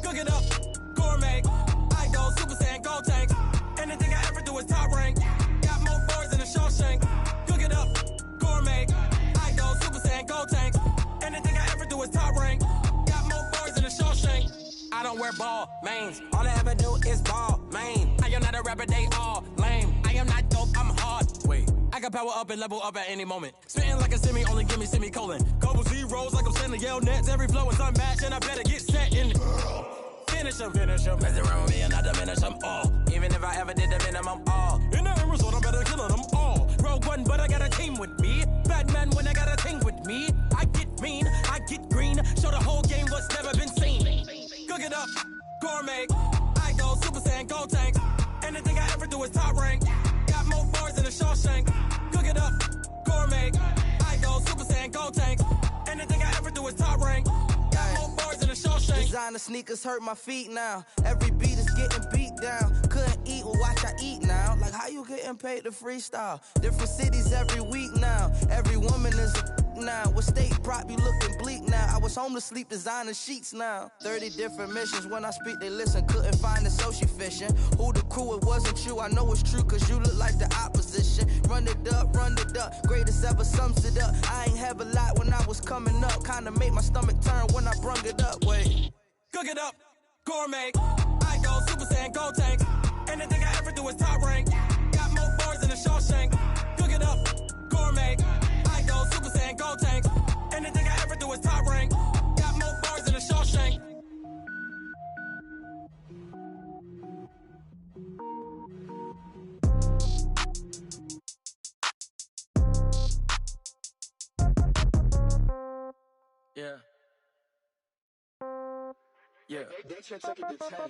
Cook it up, gourmet. I go Super Saiyan, go tank. Anything I ever do is top rank. Got more boards than a Shawshank. Cook it up, gourmet. I go Super Saiyan, go tank. Anything I ever do is top rank. Got more boards than a Shawshank. I don't wear ball mains. All I ever do is ball main. I am not a rapper, they all lame. I am not dope, I'm hard. Wait, I can power up and level up at any moment. Spitting like a semi, only give me semicolon. Couple zeros like I'm sending yell nets. Every flow is unmatched and I better get set in it. Finish them. Mess around with me and I diminish them all. Even if I ever did the minimum all. In the end result, I better kill them all. Rogue One, but I got a team with me. Batman when I got a team with me. I get mean, I get green. Show the whole game what's never been seen. Cook it up, gourmet. I go Super Saiyan, go tank. Anything I ever do is top rank. Got more bars than a Shawshank. Cook it up, gourmet. I go Super Saiyan, go tank. Anything I ever do is top rank. Got more bars than a Shawshank. Designer sneakers hurt my feet now. Every beat is getting beat down. Couldn't eat, well watch I eat now. Like how you getting paid to freestyle? Different cities every week now. Every woman is a now. With state prop, you looking bleak now. I was home to sleep designing sheets now. 30 different missions. When I speak, they listen. Couldn't find the social fishing. Who the crew? It wasn't you. I know it's true, cause you look like the opposition. expression. Run it up, greatest ever sums it up. I ain't have a lot when I was coming up. Kinda made my stomach turn when I brung it up. Wait. Cook it up, gourmet. I go Super Saiyan, go tank. Anything I ever do is top rank. Got more bars than a Shawshank. Cook it up, gourmet. I go Super Saiyan, go tank. Anything I ever do is top rank. Got more bars than a Shawshank. Yeah. Yeah.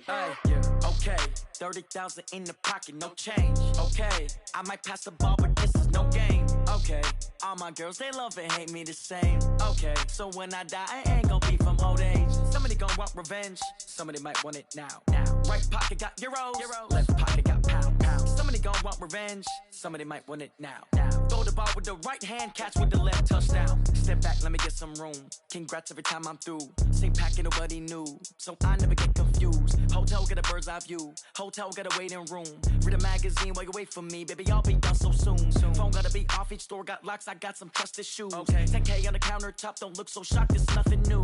Hey, yeah. Okay. 30,000 in the pocket, no change. Okay. I might pass the ball, but this is no game. Okay. All my girls, they love and hate me the same. Okay. So when I die, I ain't gon' be from old age. Somebody gon' want revenge. Somebody might want it now. Right pocket got euros. Left pocket got pound. Somebody gon' want revenge. Somebody might want it now. Throw the ball with the right hand, catch with the left, touchdown. Step back, let me get some room. Congrats every time I'm through. Same packet, nobody knew, so I never get confused. Hotel get a bird's eye view. Hotel got a waiting room. Read a magazine while you wait for me, baby. I'll be done so soon. Phone gotta be off. Each store got locks. I got some trusted shoes. 10K on the countertop. Don't look so shocked. It's nothing new.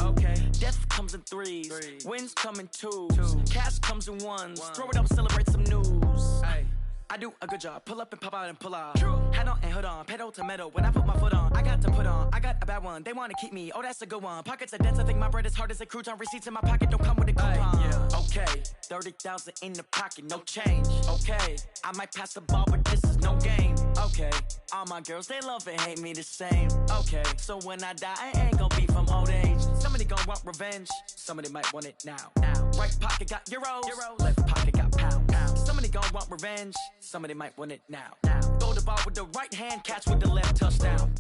Death comes in threes. Wins come in twos. Cash comes in ones. Throw it up, celebrate some news. I do a good job. Pull up and pop out and pull out. Head on and hood on. Pedal to metal. When I put my foot on, I got to put on. I got a bad one. They want to keep me. Oh, that's a good one. Pockets are dense. I think my bread is hard as a crouton. Receipts in my pocket don't come with a coupon. Okay. 30,000 in the pocket. No change. Okay. I might pass the ball, but this is no game. Okay. All my girls, they love and hate me the same. Okay. So when I die, I ain't gon' be from old age. Somebody gon' want revenge. Somebody might want it now. Right pocket got euros. Left pocket got pound. Somebody gon' want revenge. Somebody might want it now. Throw the ball with the right hand, catch with the left, touchdown.